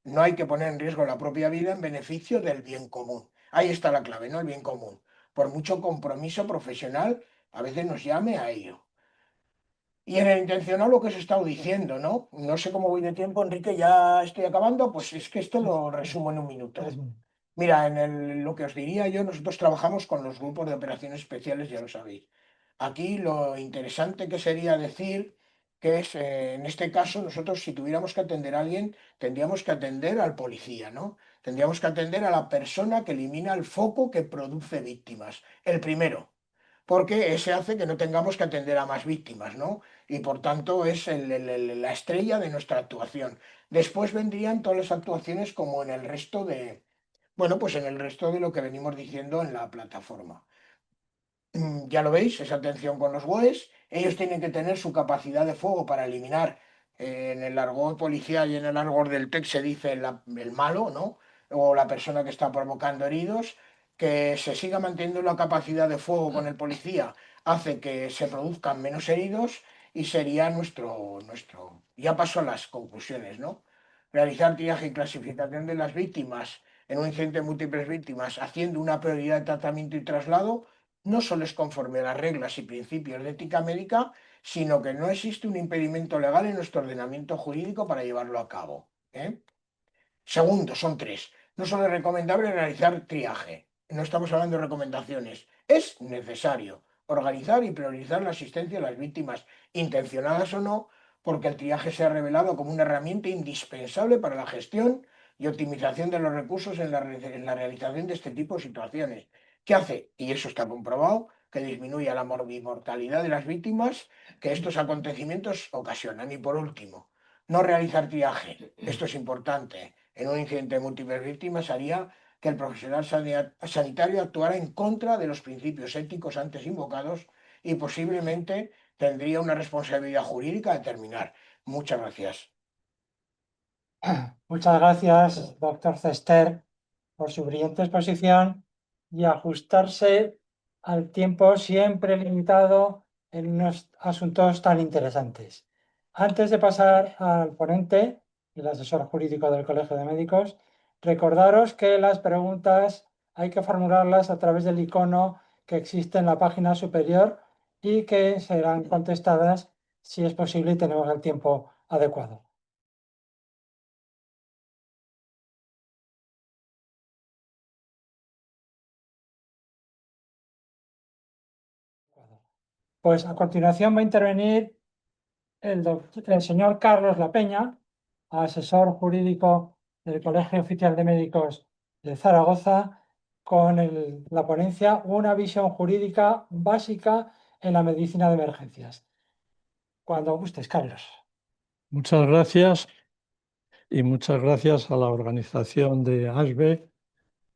No hay que poner en riesgo la propia vida en beneficio del bien común. Ahí está la clave, ¿no? El bien común. Por mucho compromiso profesional, a veces nos llame a ello. Y en el intencional lo que os he estado diciendo, ¿no? No sé cómo voy de tiempo, Enrique, ya estoy acabando, pues es que esto lo resumo en un minuto. Mira, lo que os diría yo, nosotros trabajamos con los grupos de operaciones especiales, ya lo sabéis. Aquí lo interesante que sería decir que es, en este caso, nosotros si tuviéramos que atender a alguien, tendríamos que atender al policía, ¿no? Tendríamos que atender a la persona que elimina el foco que produce víctimas, el primero, porque ese hace que no tengamos que atender a más víctimas, ¿no? Y por tanto es la estrella de nuestra actuación. Después vendrían todas las actuaciones como en el resto de, bueno, pues en el resto de lo que venimos diciendo en la plataforma. Ya lo veis, esa atención con los BOEs. Ellos tienen que tener su capacidad de fuego para eliminar, en el argot policial y en el argot del TEC se dice el malo, ¿no? O la persona que está provocando heridos, que se siga manteniendo la capacidad de fuego con el policía hace que se produzcan menos heridos y sería Ya paso a las conclusiones, ¿no? Realizar triaje y clasificación de las víctimas en un incidente de múltiples víctimas, haciendo una prioridad de tratamiento y traslado, no solo es conforme a las reglas y principios de ética médica, sino que no existe un impedimento legal en nuestro ordenamiento jurídico para llevarlo a cabo. Segundo, son tres. No solo es recomendable realizar triaje, no estamos hablando de recomendaciones, es necesario organizar y priorizar la asistencia a las víctimas, intencionadas o no, porque el triaje se ha revelado como una herramienta indispensable para la gestión y optimización de los recursos en la realización de este tipo de situaciones. ¿Qué hace? Y eso está comprobado, que disminuye la mortalidad de las víctimas que estos acontecimientos ocasionan. Y por último, no realizar triaje. Esto es importante. En un incidente de múltiples víctimas haría que el profesional sanitario actuara en contra de los principios éticos antes invocados y posiblemente tendría una responsabilidad jurídica a determinar. Muchas gracias. Muchas gracias, doctor Cester, por su brillante exposición y ajustarse al tiempo siempre limitado en unos asuntos tan interesantes. Antes de pasar al ponente y el asesor jurídico del Colegio de Médicos, recordaros que las preguntas hay que formularlas a través del icono que existe en la página superior y que serán contestadas si es posible y tenemos el tiempo adecuado. Pues a continuación va a intervenir el señor Carlos La Peña, asesor jurídico del Colegio Oficial de Médicos de Zaragoza, con la ponencia Una visión jurídica básica en la medicina de emergencias. Cuando gustes, Carlos. Muchas gracias y muchas gracias a la organización de ASBE,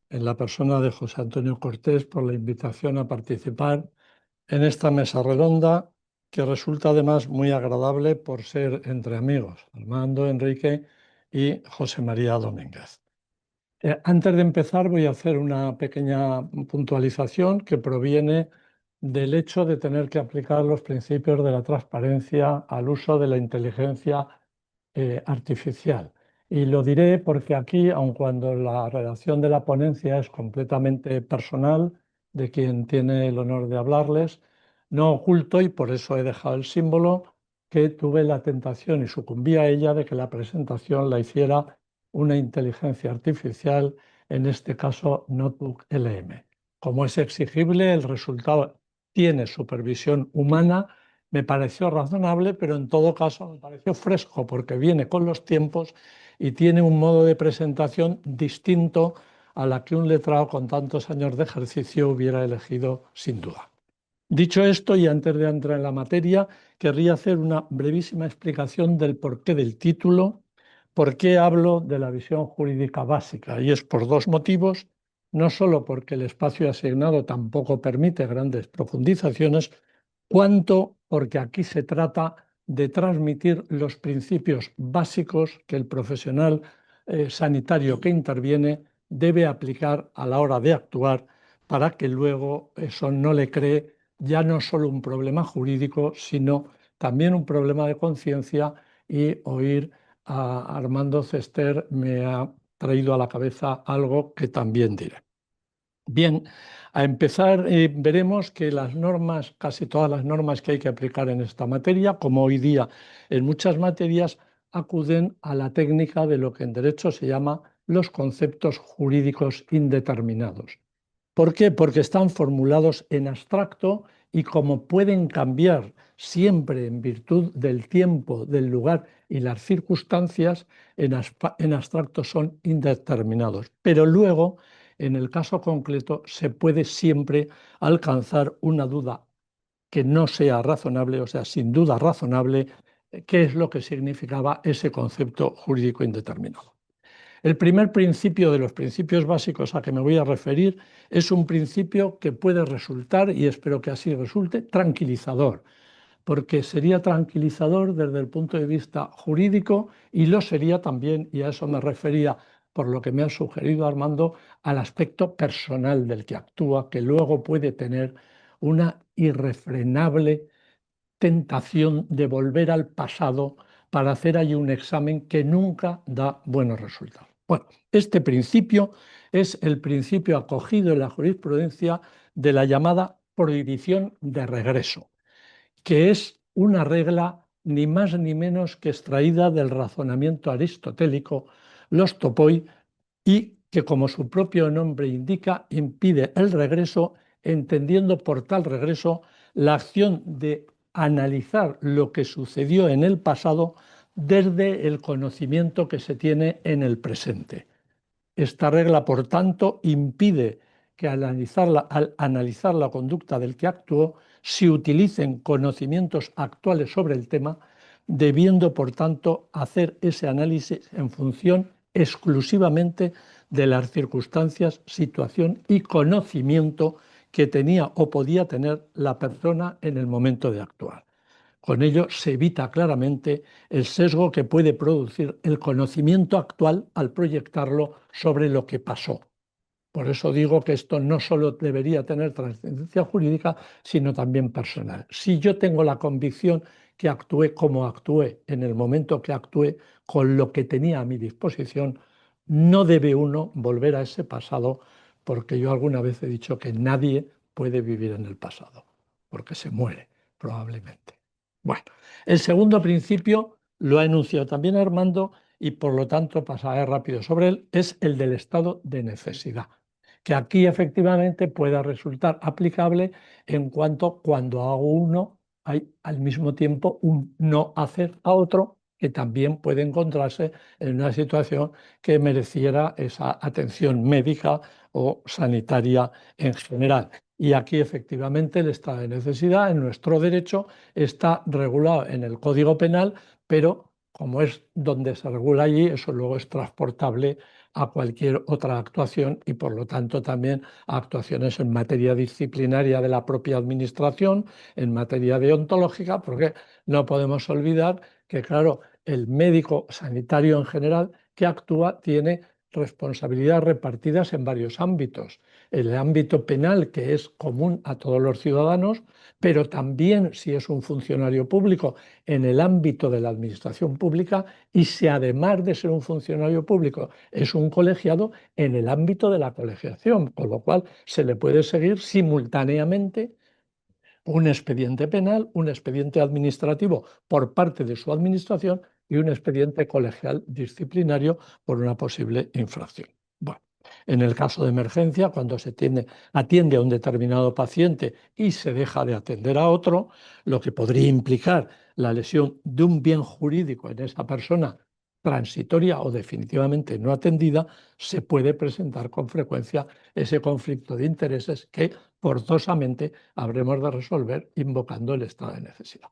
en la persona de José Antonio Cortés, por la invitación a participar en esta mesa redonda, que resulta además muy agradable por ser entre amigos, Armando, Enrique y José María Domínguez. Antes de empezar voy a hacer una pequeña puntualización que proviene del hecho de tener que aplicar los principios de la transparencia al uso de la inteligencia artificial. Y lo diré porque aquí, aun cuando la redacción de la ponencia es completamente personal, de quien tiene el honor de hablarles, no oculto, y por eso he dejado el símbolo, que tuve la tentación y sucumbí a ella de que la presentación la hiciera una inteligencia artificial, en este caso Notebook LM. Como es exigible, el resultado tiene supervisión humana. Me pareció razonable, pero en todo caso me pareció fresco porque viene con los tiempos y tiene un modo de presentación distinto a la que un letrado con tantos años de ejercicio hubiera elegido sin duda. Dicho esto, y antes de entrar en la materia, querría hacer una brevísima explicación del porqué del título, por qué hablo de la visión jurídica básica, y es por dos motivos: no solo porque el espacio asignado tampoco permite grandes profundizaciones, cuanto porque aquí se trata de transmitir los principios básicos que el profesional sanitario que interviene debe aplicar a la hora de actuar, para que luego eso no le cree ya no solo un problema jurídico, sino también un problema de conciencia. Y oír a Armando Cester me ha traído a la cabeza algo que también diré. Bien, a empezar, veremos que las normas, casi todas las normas que hay que aplicar en esta materia, como hoy día en muchas materias, acuden a la técnica de lo que en derecho se llama los conceptos jurídicos indeterminados. ¿Por qué? Porque están formulados en abstracto y como pueden cambiar siempre en virtud del tiempo, del lugar y las circunstancias, en abstracto son indeterminados. Pero luego, en el caso concreto, se puede siempre alcanzar una duda que no sea razonable, o sea, sin duda razonable, qué es lo que significaba ese concepto jurídico indeterminado. El primer principio de los principios básicos a que me voy a referir es un principio que puede resultar, y espero que así resulte, tranquilizador, porque sería tranquilizador desde el punto de vista jurídico y lo sería también, y a eso me refería por lo que me ha sugerido Armando, al aspecto personal del que actúa, que luego puede tener una irrefrenable tentación de volver al pasado para hacer allí un examen que nunca da buenos resultados. Bueno, este principio es el principio acogido en la jurisprudencia de la llamada prohibición de regreso, que es una regla ni más ni menos que extraída del razonamiento aristotélico, los topoi, y que, como su propio nombre indica, impide el regreso, entendiendo por tal regreso la acción de analizar lo que sucedió en el pasado desde el conocimiento que se tiene en el presente. Esta regla, por tanto, impide que al analizar la conducta del que actuó se utilicen conocimientos actuales sobre el tema, debiendo, por tanto, hacer ese análisis en función exclusivamente de las circunstancias, situación y conocimiento que tenía o podía tener la persona en el momento de actuar. Con ello se evita claramente el sesgo que puede producir el conocimiento actual al proyectarlo sobre lo que pasó. Por eso digo que esto no solo debería tener trascendencia jurídica, sino también personal. Si yo tengo la convicción que actué como actué en el momento que actué, con lo que tenía a mi disposición, no debe uno volver a ese pasado, porque yo alguna vez he dicho que nadie puede vivir en el pasado, porque se muere probablemente. Bueno, el segundo principio lo ha enunciado también Armando y por lo tanto pasaré rápido sobre él, es el del estado de necesidad, que aquí efectivamente pueda resultar aplicable en cuanto cuando hago uno hay al mismo tiempo un no hacer a otro que también puede encontrarse en una situación que mereciera esa atención médica o sanitaria en general. Y aquí efectivamente el estado de necesidad en nuestro derecho está regulado en el Código Penal, pero como es donde se regula allí, eso luego es transportable a cualquier otra actuación y por lo tanto también a actuaciones en materia disciplinaria de la propia administración, en materia deontológica, porque no podemos olvidar que, claro, el médico sanitario en general que actúa tiene responsabilidades repartidas en varios ámbitos. El ámbito penal, que es común a todos los ciudadanos, pero también, si es un funcionario público, en el ámbito de la administración pública, y si además de ser un funcionario público es un colegiado, en el ámbito de la colegiación, con lo cual se le puede seguir simultáneamente un expediente penal, un expediente administrativo por parte de su administración y un expediente colegial disciplinario por una posible infracción. Bueno, en el caso de emergencia, cuando se atiende a un determinado paciente y se deja de atender a otro, lo que podría implicar la lesión de un bien jurídico en esa persona transitoria o definitivamente no atendida, se puede presentar con frecuencia ese conflicto de intereses que forzosamente habremos de resolver invocando el estado de necesidad.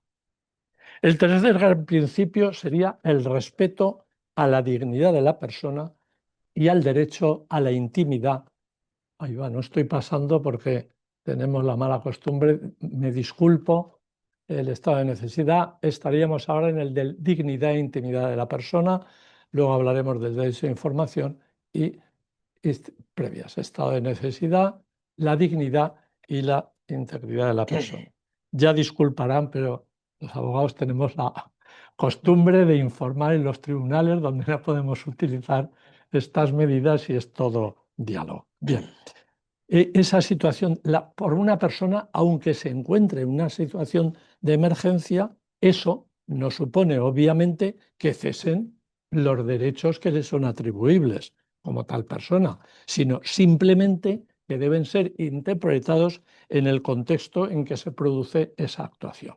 El tercer gran principio sería el respeto a la dignidad de la persona y al derecho a la intimidad. Ahí va, no estoy pasando porque tenemos la mala costumbre, me disculpo, el estado de necesidad. Estaríamos ahora en el de dignidad e intimidad de la persona, luego hablaremos del derecho a información y previas, estado de necesidad, la dignidad y la integridad de la persona. Ya disculparán, pero los abogados tenemos la costumbre de informar en los tribunales donde no podemos utilizar estas medidas y es todo diálogo. Bien, esa situación, por una persona, aunque se encuentre en una situación de emergencia, eso no supone obviamente que cesen los derechos que le son atribuibles como tal persona, sino simplemente que deben ser interpretados en el contexto en que se produce esa actuación.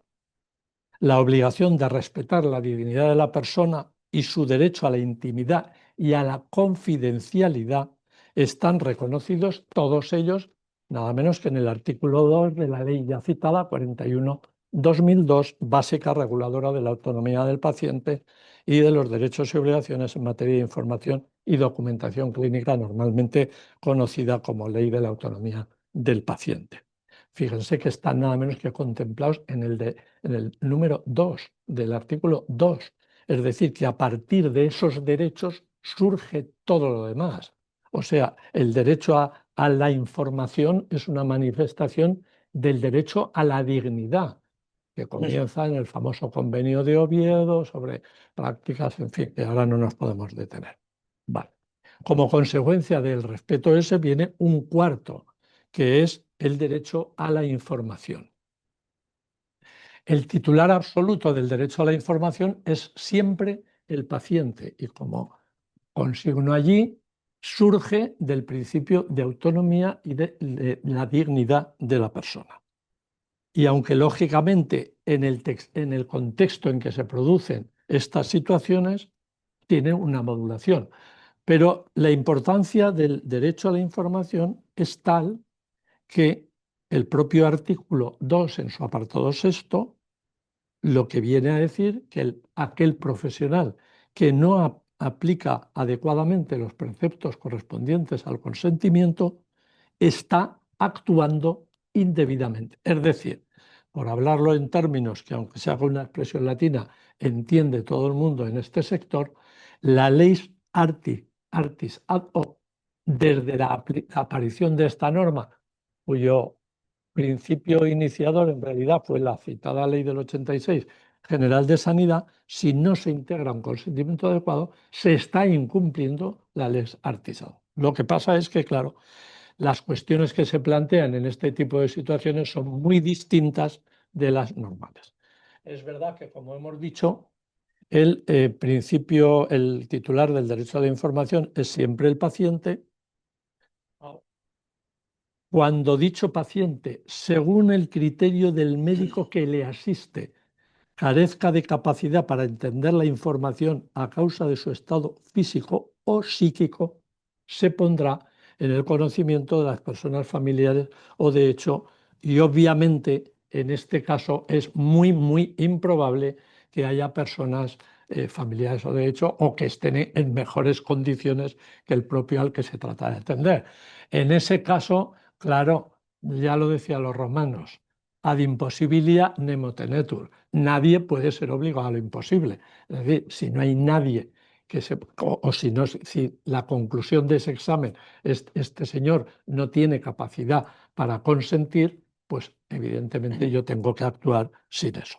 La obligación de respetar la dignidad de la persona y su derecho a la intimidad y a la confidencialidad están reconocidos todos ellos, nada menos que en el artículo 2 de la ley ya citada 41/2002, básica reguladora de la autonomía del paciente y de los derechos y obligaciones en materia de información y documentación clínica, normalmente conocida como Ley de la Autonomía del Paciente. Fíjense que están nada menos que contemplados en el número 2 del artículo 2. Es decir, que a partir de esos derechos surge todo lo demás. O sea, el derecho a la información es una manifestación del derecho a la dignidad, que comienza en el famoso convenio de Oviedo sobre prácticas, en fin, que ahora no nos podemos detener. Vale. Como consecuencia del respeto ese viene un cuarto, que es el derecho a la información. El titular absoluto del derecho a la información es siempre el paciente y, como consigno allí, surge del principio de autonomía y de la dignidad de la persona. Y aunque lógicamente en el contexto en que se producen estas situaciones tiene una modulación, pero la importancia del derecho a la información es tal que el propio artículo 2 en su apartado sexto lo que viene a decir que aquel profesional que no aplica adecuadamente los preceptos correspondientes al consentimiento está actuando indebidamente. Es decir, por hablarlo en términos que, aunque se haga una expresión latina, entiende todo el mundo en este sector, la ley artis ad hoc, desde la aparición de esta norma, cuyo principio iniciador en realidad fue la citada ley del 86 general de sanidad, si no se integra un consentimiento adecuado, se está incumpliendo la ley artis ad hoc. Lo que pasa es que, claro, las cuestiones que se plantean en este tipo de situaciones son muy distintas de las normales. Es verdad que, como hemos dicho, el titular del derecho a la información es siempre el paciente. Cuando dicho paciente, según el criterio del médico que le asiste, carezca de capacidad para entender la información a causa de su estado físico o psíquico, se pondrá en el conocimiento de las personas familiares o de hecho, y obviamente en este caso es muy, muy improbable que haya personas familiares o de hecho o que estén en mejores condiciones que el propio al que se trata de atender. En ese caso, claro, ya lo decían los romanos, ad impossibilia nemo tenetur. Nadie puede ser obligado a lo imposible. Es decir, si no hay nadie que se, o si, no, si la conclusión de ese examen es este señor no tiene capacidad para consentir, pues evidentemente yo tengo que actuar sin eso.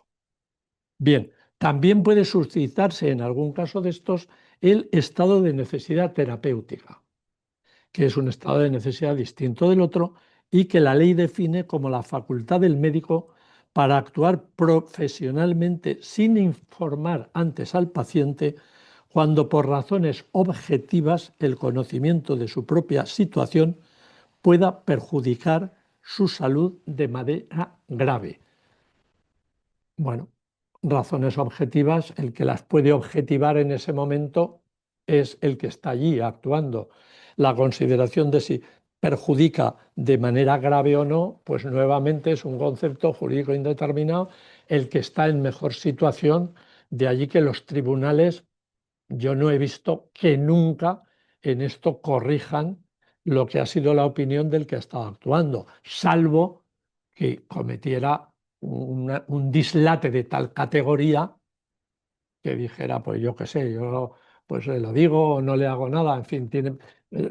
Bien, también puede suscitarse en algún caso de estos el estado de necesidad terapéutica, que es un estado de necesidad distinto del otro y que la ley define como la facultad del médico para actuar profesionalmente sin informar antes al paciente cuando por razones objetivas el conocimiento de su propia situación pueda perjudicar su salud de manera grave. Bueno, razones objetivas, el que las puede objetivar en ese momento es el que está allí actuando. La consideración de si perjudica de manera grave o no, pues nuevamente es un concepto jurídico indeterminado, el que está en mejor situación, de allí que los tribunales, yo no he visto que nunca en esto corrijan lo que ha sido la opinión del que estaba actuando, salvo que cometiera un dislate de tal categoría que dijera, pues yo qué sé, yo pues le lo digo o no le hago nada, en fin,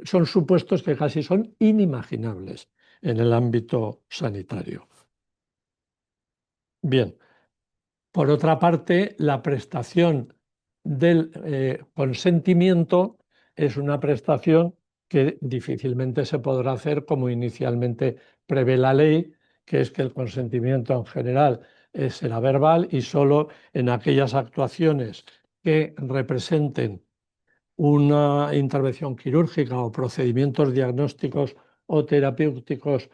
son supuestos que casi son inimaginables en el ámbito sanitario. Bien, por otra parte, la prestación del consentimiento es una prestación que difícilmente se podrá hacer como inicialmente prevé la ley, que es que el consentimiento en general será verbal y solo en aquellas actuaciones que representen una intervención quirúrgica o procedimientos diagnósticos o terapéuticos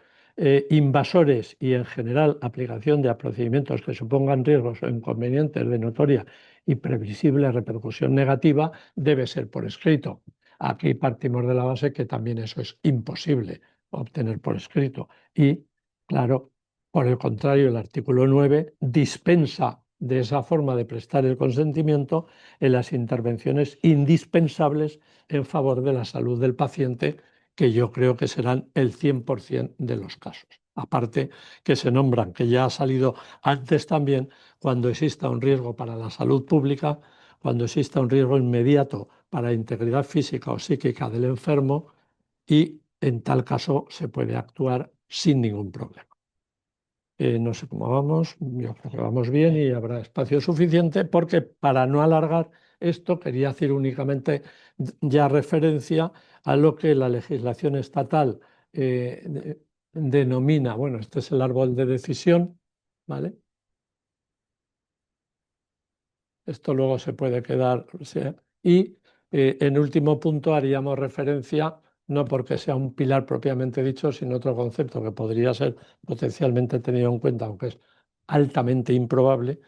invasores y en general aplicación de procedimientos que supongan riesgos o inconvenientes de notoria y previsible repercusión negativa, debe ser por escrito. Aquí partimos de la base que también eso es imposible obtener por escrito. Y, claro, por el contrario, el artículo 9 dispensa de esa forma de prestar el consentimiento en las intervenciones indispensables en favor de la salud del paciente, que yo creo que serán el 100% de los casos. Aparte que se nombran, que ya ha salido antes también, cuando exista un riesgo para la salud pública, cuando exista un riesgo inmediato para la integridad física o psíquica del enfermo y en tal caso se puede actuar sin ningún problema. No sé cómo vamos, yo creo que vamos bien y habrá espacio suficiente porque para no alargar esto quería hacer únicamente ya referencia a lo que la legislación estatal denomina, bueno, este es el árbol de decisión, ¿vale? Esto luego se puede quedar, o sea, y en último punto haríamos referencia, no porque sea un pilar propiamente dicho, sino otro concepto que podría ser potencialmente tenido en cuenta, aunque es altamente improbable,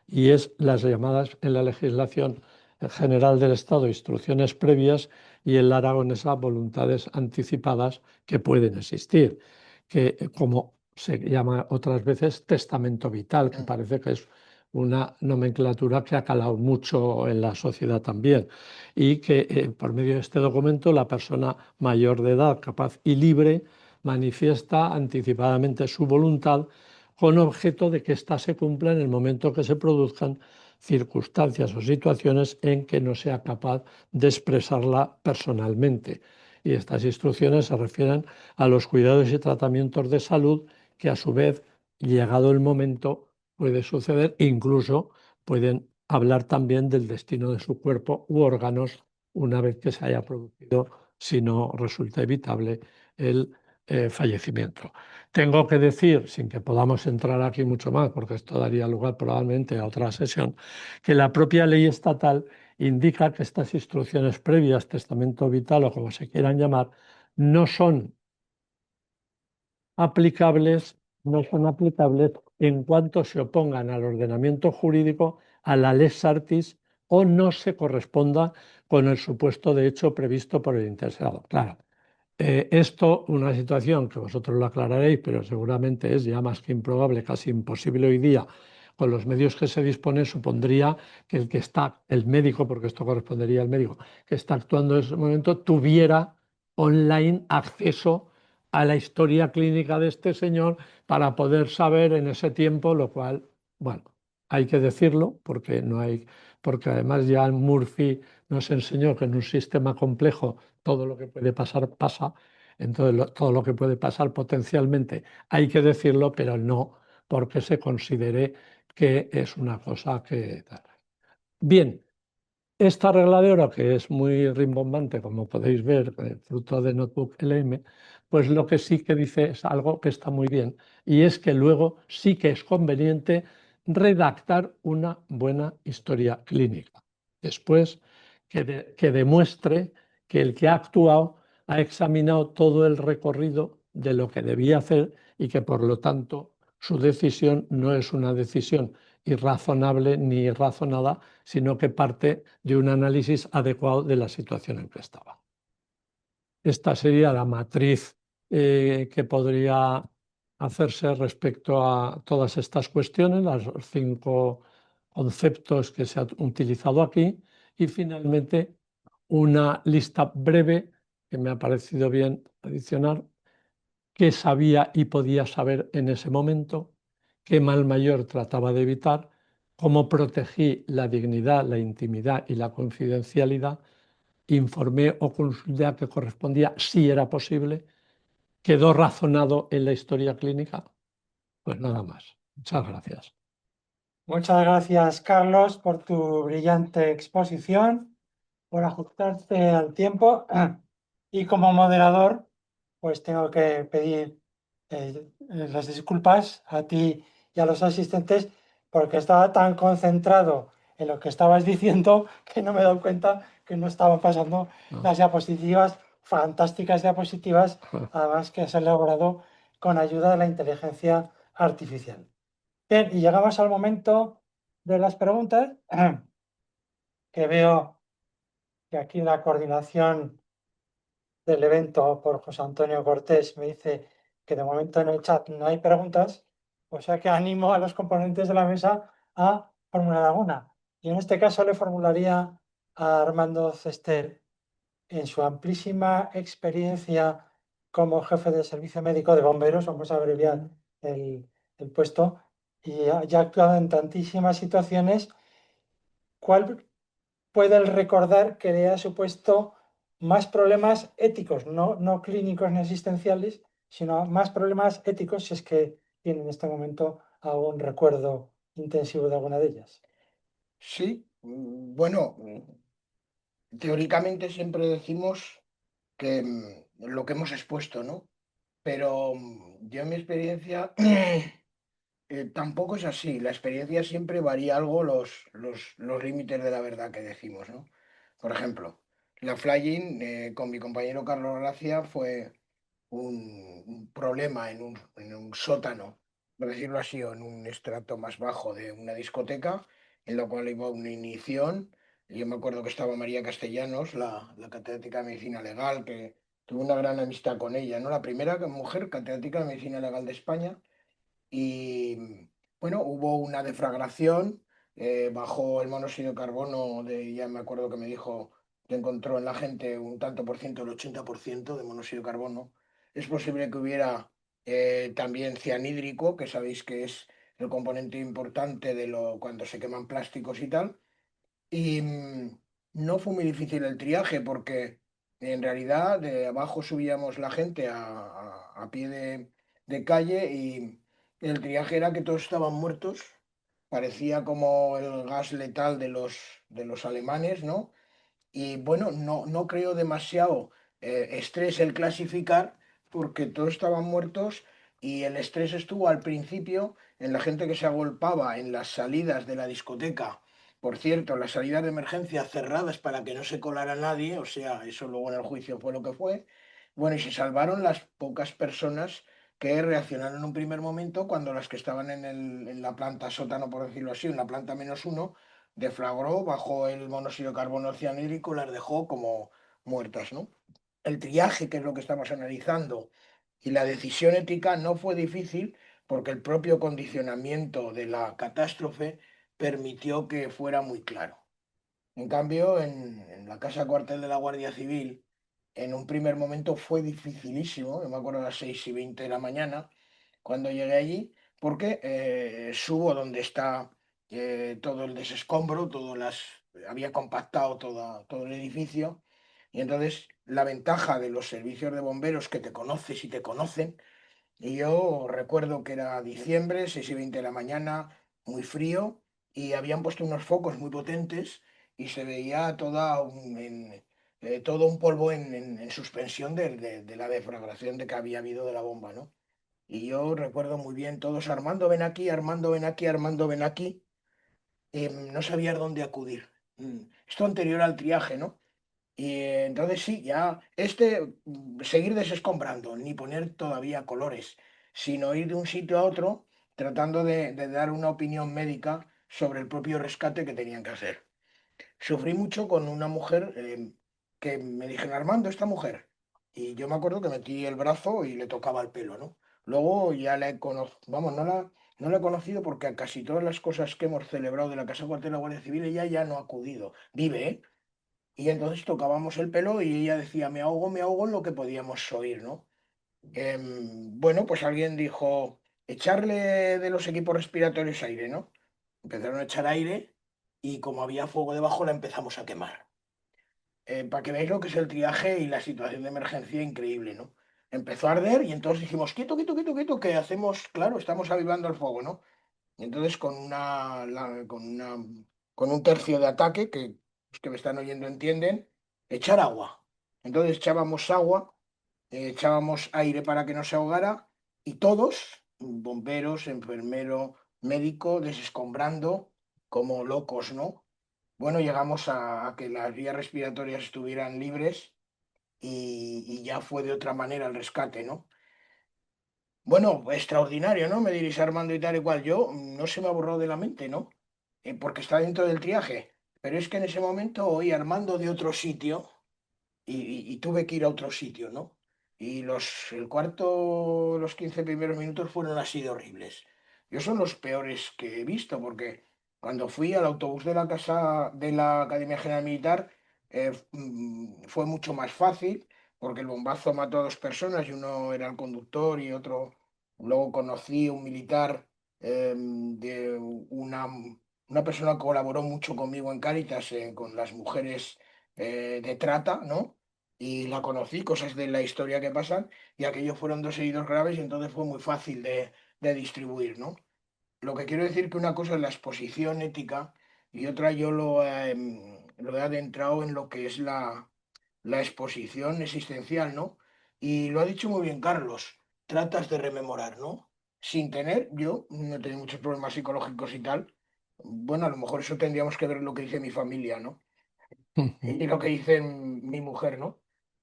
y es las llamadas en la legislación general del Estado instrucciones previas y en la aragonesa voluntades anticipadas que pueden existir, que como se llama otras veces testamento vital, que parece que es una nomenclatura que ha calado mucho en la sociedad también, y que por medio de este documento la persona mayor de edad, capaz y libre, manifiesta anticipadamente su voluntad con objeto de que ésta se cumpla en el momento que se produzcan circunstancias o situaciones en que no sea capaz de expresarla personalmente. Y estas instrucciones se refieren a los cuidados y tratamientos de salud que a su vez, llegado el momento, puede suceder, incluso pueden hablar también del destino de su cuerpo u órganos una vez que se haya producido, si no resulta evitable, el fallecimiento. Tengo que decir, sin que podamos entrar aquí mucho más, porque esto daría lugar probablemente a otra sesión, que la propia ley estatal indica que estas instrucciones previas, testamento vital o como se quieran llamar, no son aplicables, no son aplicables en cuanto se opongan al ordenamiento jurídico, a la lex artis o no se corresponda con el supuesto de hecho previsto por el interesado. Claro, esto, una situación que vosotros lo aclararéis, pero seguramente es ya más que improbable, casi imposible hoy día, con los medios que se disponen, supondría que el que está, el médico, porque esto correspondería al médico, que está actuando en ese momento, tuviera online acceso a la historia clínica de este señor para poder saber en ese tiempo, lo cual, bueno, hay que decirlo, porque no hay, porque además ya Murphy nos enseñó que en un sistema complejo todo lo que puede pasar pasa, entonces todo lo que puede pasar potencialmente hay que decirlo, pero no porque se considere que es una cosa que... Bien, esta regla de oro, que es muy rimbombante, como podéis ver, fruto de Notebook LM, pues lo que sí que dice es algo que está muy bien, y es que luego sí que es conveniente redactar una buena historia clínica. Después, que demuestre que el que ha actuado ha examinado todo el recorrido de lo que debía hacer y que, por lo tanto, su decisión no es una decisión irrazonable ni irrazonada, sino que parte de un análisis adecuado de la situación en que estaba. Esta sería la matriz que podría hacerse respecto a todas estas cuestiones, los 5 conceptos que se han utilizado aquí, y finalmente una lista breve que me ha parecido bien adicionar, qué sabía y podía saber en ese momento, qué mal mayor trataba de evitar, cómo protegí la dignidad, la intimidad y la confidencialidad, informé o consulté a que correspondía si era posible, quedó razonado en la historia clínica. Pues nada más. Muchas gracias. Muchas gracias, Carlos, por tu brillante exposición, por ajustarte al tiempo. Y como moderador, pues tengo que pedir las disculpas a ti y a los asistentes porque estaba tan concentrado en lo que estabas diciendo que no me he dado cuenta que no estaban pasando las diapositivas, fantásticas diapositivas, además que se han elaborado con ayuda de la inteligencia artificial. Bien, y llegamos al momento de las preguntas, que veo que aquí la coordinación del evento por José Antonio Cortés me dice que de momento en el chat no hay preguntas, o sea que animo a los componentes de la mesa a formular alguna. Y en este caso le formularía a Armando Cester, en su amplísima experiencia como jefe de servicio médico de bomberos, vamos a abreviar el puesto, y ya ha actuado en tantísimas situaciones, ¿cuál puede él recordar que le ha supuesto más problemas éticos, no clínicos ni asistenciales, sino más problemas éticos, si es que tiene en este momento algún recuerdo intensivo de alguna de ellas? Sí, Bueno, teóricamente siempre decimos que lo que hemos expuesto, ¿no? Pero yo en mi experiencia tampoco es así. La experiencia siempre varía algo los límites de la verdad que decimos, ¿no? Por ejemplo, la flying con mi compañero Carlos Gracia fue un problema en un sótano, por decirlo así, o en un estrato más bajo de una discoteca, en la cual iba una iniciación. Yo me acuerdo que estaba María Castellanos, la catedrática de Medicina Legal, que tuve una gran amistad con ella, ¿no? La primera mujer catedrática de Medicina Legal de España. Y bueno, hubo una deflagración, bajó el monóxido de carbono, ya me acuerdo que me dijo que encontró en la gente un tanto por ciento, el 80% de monóxido de carbono. Es posible que hubiera también cianhídrico, que sabéis que es el componente importante cuando se queman plásticos y tal. Y no fue muy difícil el triaje porque en realidad de abajo subíamos la gente a pie de calle y el triaje era que todos estaban muertos. Parecía como el gas letal de los alemanes, ¿no? Y bueno, no creo demasiado estrés el clasificar porque todos estaban muertos y el estrés estuvo al principio en la gente que se agolpaba en las salidas de la discoteca. Por cierto, las salidas de emergencia cerradas para que no se colara nadie, o sea, eso luego en el juicio fue lo que fue. Bueno, y se salvaron las pocas personas que reaccionaron en un primer momento cuando las que estaban en la planta sótano, por decirlo así, en la planta -1, deflagró, bajó el monóxido de carbono cianhídrico, las dejó como muertas, ¿no? El triaje, que es lo que estamos analizando, y la decisión ética no fue difícil porque el propio condicionamiento de la catástrofe permitió que fuera muy claro. En cambio, en la casa cuartel de la Guardia Civil, en un primer momento fue dificilísimo, yo me acuerdo a las 6:20 de la mañana, cuando llegué allí, porque subo donde está todo el desescombro, había compactado todo el edificio, y entonces la ventaja de los servicios de bomberos que te conoces y te conocen, y yo recuerdo que era diciembre, 6:20 de la mañana, muy frío, y habían puesto unos focos muy potentes y se veía todo un polvo en suspensión de la deflagración de que había habido de la bomba, ¿no? Y yo recuerdo muy bien todos, Armando, ven aquí, Armando, ven aquí, Armando, ven aquí. No sabía dónde acudir. Esto anterior al triaje, ¿no? Y entonces sí, ya seguir desescombrando, ni poner todavía colores, sino ir de un sitio a otro tratando de dar una opinión médica sobre el propio rescate que tenían que hacer. Sufrí mucho con una mujer que me dijeron, Armando, esta mujer. Y yo me acuerdo que metí el brazo y le tocaba el pelo, ¿no? Luego ya la he conocido, vamos, no la he conocido porque a casi todas las cosas que hemos celebrado de la Casa Cuartel de la Guardia Civil ella ya no ha acudido. Vive, ¿eh? Y entonces tocábamos el pelo y ella decía, me ahogo en lo que podíamos oír, ¿no? Bueno, pues alguien dijo, echarle de los equipos respiratorios aire, ¿no? Empezaron a echar aire y como había fuego debajo la empezamos a quemar. Para que veáis lo que es el triaje y la situación de emergencia increíble, ¿no? Empezó a arder y entonces dijimos, quieto, quieto, quieto, quieto, ¿qué hacemos? Claro, estamos avivando el fuego, ¿no? Y entonces con un tercio de ataque, que los que me están oyendo entienden, echar agua. Entonces echábamos agua, echábamos aire para que no se ahogara y todos, bomberos, enfermero, médico, desescombrando como locos, ¿no? Bueno, llegamos a que las vías respiratorias estuvieran libres y ya fue de otra manera el rescate, ¿no? Bueno, extraordinario, ¿no? Me diréis Armando y tal y cual. Yo no se me ha borrado de la mente, ¿no? Porque está dentro del triaje. Pero es que en ese momento oí Armando de otro sitio y tuve que ir a otro sitio, ¿no? Y los 15 primeros minutos fueron así de horribles. Yo son los peores que he visto, porque cuando fui al autobús de la casa de la Academia General Militar, fue mucho más fácil, porque el bombazo mató a dos personas y uno era el conductor y otro. Luego conocí un militar de una persona que colaboró mucho conmigo en Cáritas, con las mujeres de trata, ¿no? Y la conocí, cosas de la historia que pasan, y aquellos fueron dos heridos graves y entonces fue muy fácil de distribuir, ¿no? Lo que quiero decir que una cosa es la exposición ética y otra yo lo he adentrado en lo que es la exposición existencial, ¿no? Y lo ha dicho muy bien Carlos, tratas de rememorar, ¿no? Sin tener, yo no he tenido muchos problemas psicológicos y tal. Bueno, a lo mejor eso tendríamos que ver lo que dice mi familia, ¿no? Y lo que dice mi mujer, ¿no?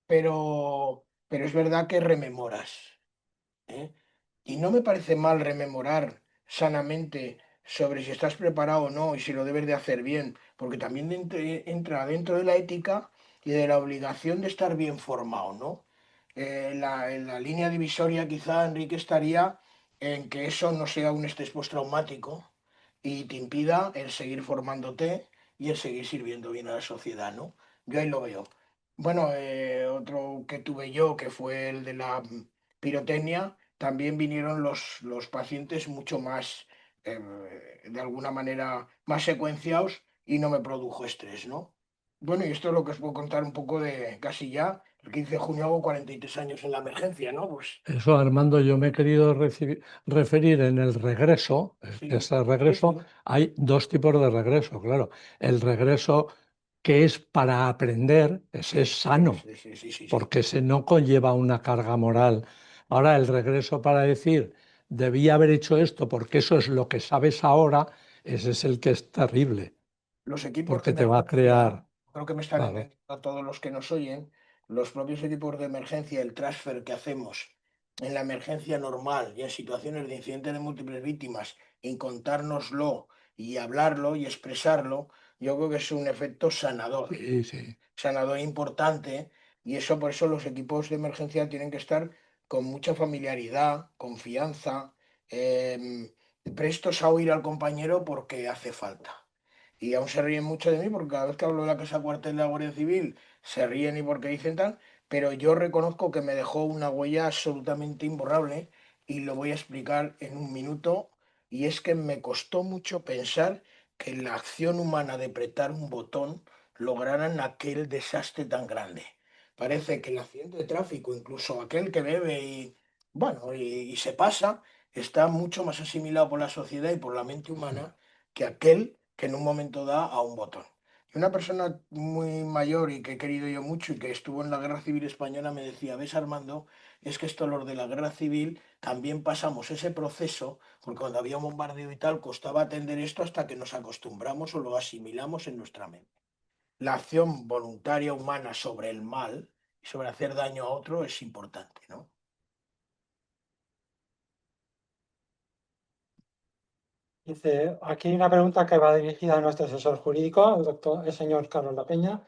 Pero es verdad que rememoras, ¿eh? Y no me parece mal rememorar sanamente sobre si estás preparado o no y si lo debes de hacer bien, porque también entra dentro de la ética y de la obligación de estar bien formado, ¿no? En la línea divisoria quizá, Enrique, estaría en que eso no sea un estrés postraumático y te impida el seguir formándote y el seguir sirviendo bien a la sociedad, ¿no? Yo ahí lo veo. Bueno, otro que tuve yo, que fue el de la pirotecnia, también vinieron los pacientes mucho más, de alguna manera, más secuenciados y no me produjo estrés, ¿no? Bueno, y esto es lo que os puedo contar un poco de casi ya. El 15 de junio hago 43 años en la emergencia, ¿no? Pues Eso, Armando, yo me he querido referir en el regreso, sí, ese sí, regreso, sí. hay dos tipos de regreso, claro. El regreso que es para aprender, ese Sí, es sí, sano, sí, sí, sí, sí, sí. porque ese no conlleva una carga moral. Ahora, el regreso para decir, debía haber hecho esto porque eso es lo que sabes ahora, ese es el que es terrible, Los equipos de porque te va a emergencia, crear, creo que me están claro, entendiendo a todos los que nos oyen, los propios equipos de emergencia, el transfer que hacemos en la emergencia normal y en situaciones de incidentes de múltiples víctimas, en contárnoslo y hablarlo y expresarlo, yo creo que es un efecto sanador, sí, sí. sanador importante, y eso por eso los equipos de emergencia tienen que estar con mucha familiaridad, confianza, prestos a oír al compañero porque hace falta. Y aún se ríen mucho de mí porque cada vez que hablo de la casa cuartel de la Guardia Civil se ríen y porque dicen tal, pero yo reconozco que me dejó una huella absolutamente imborrable y lo voy a explicar en un minuto. Y es que me costó mucho pensar que la acción humana de apretar un botón lograran aquel desastre tan grande. Parece que el accidente de tráfico, incluso aquel que bebe y, bueno, y se pasa, está mucho más asimilado por la sociedad y por la mente humana que aquel que en un momento da a un botón. Y una persona muy mayor y que he querido yo mucho y que estuvo en la Guerra Civil Española me decía, ves Armando, es que esto los de la Guerra Civil también pasamos ese proceso, porque cuando había un bombardeo y tal costaba atender esto hasta que nos acostumbramos o lo asimilamos en nuestra mente. La acción voluntaria humana sobre el mal y sobre hacer daño a otro es importante, ¿no? Dice, aquí hay una pregunta que va dirigida a nuestro asesor jurídico, el señor Carlos La Peña,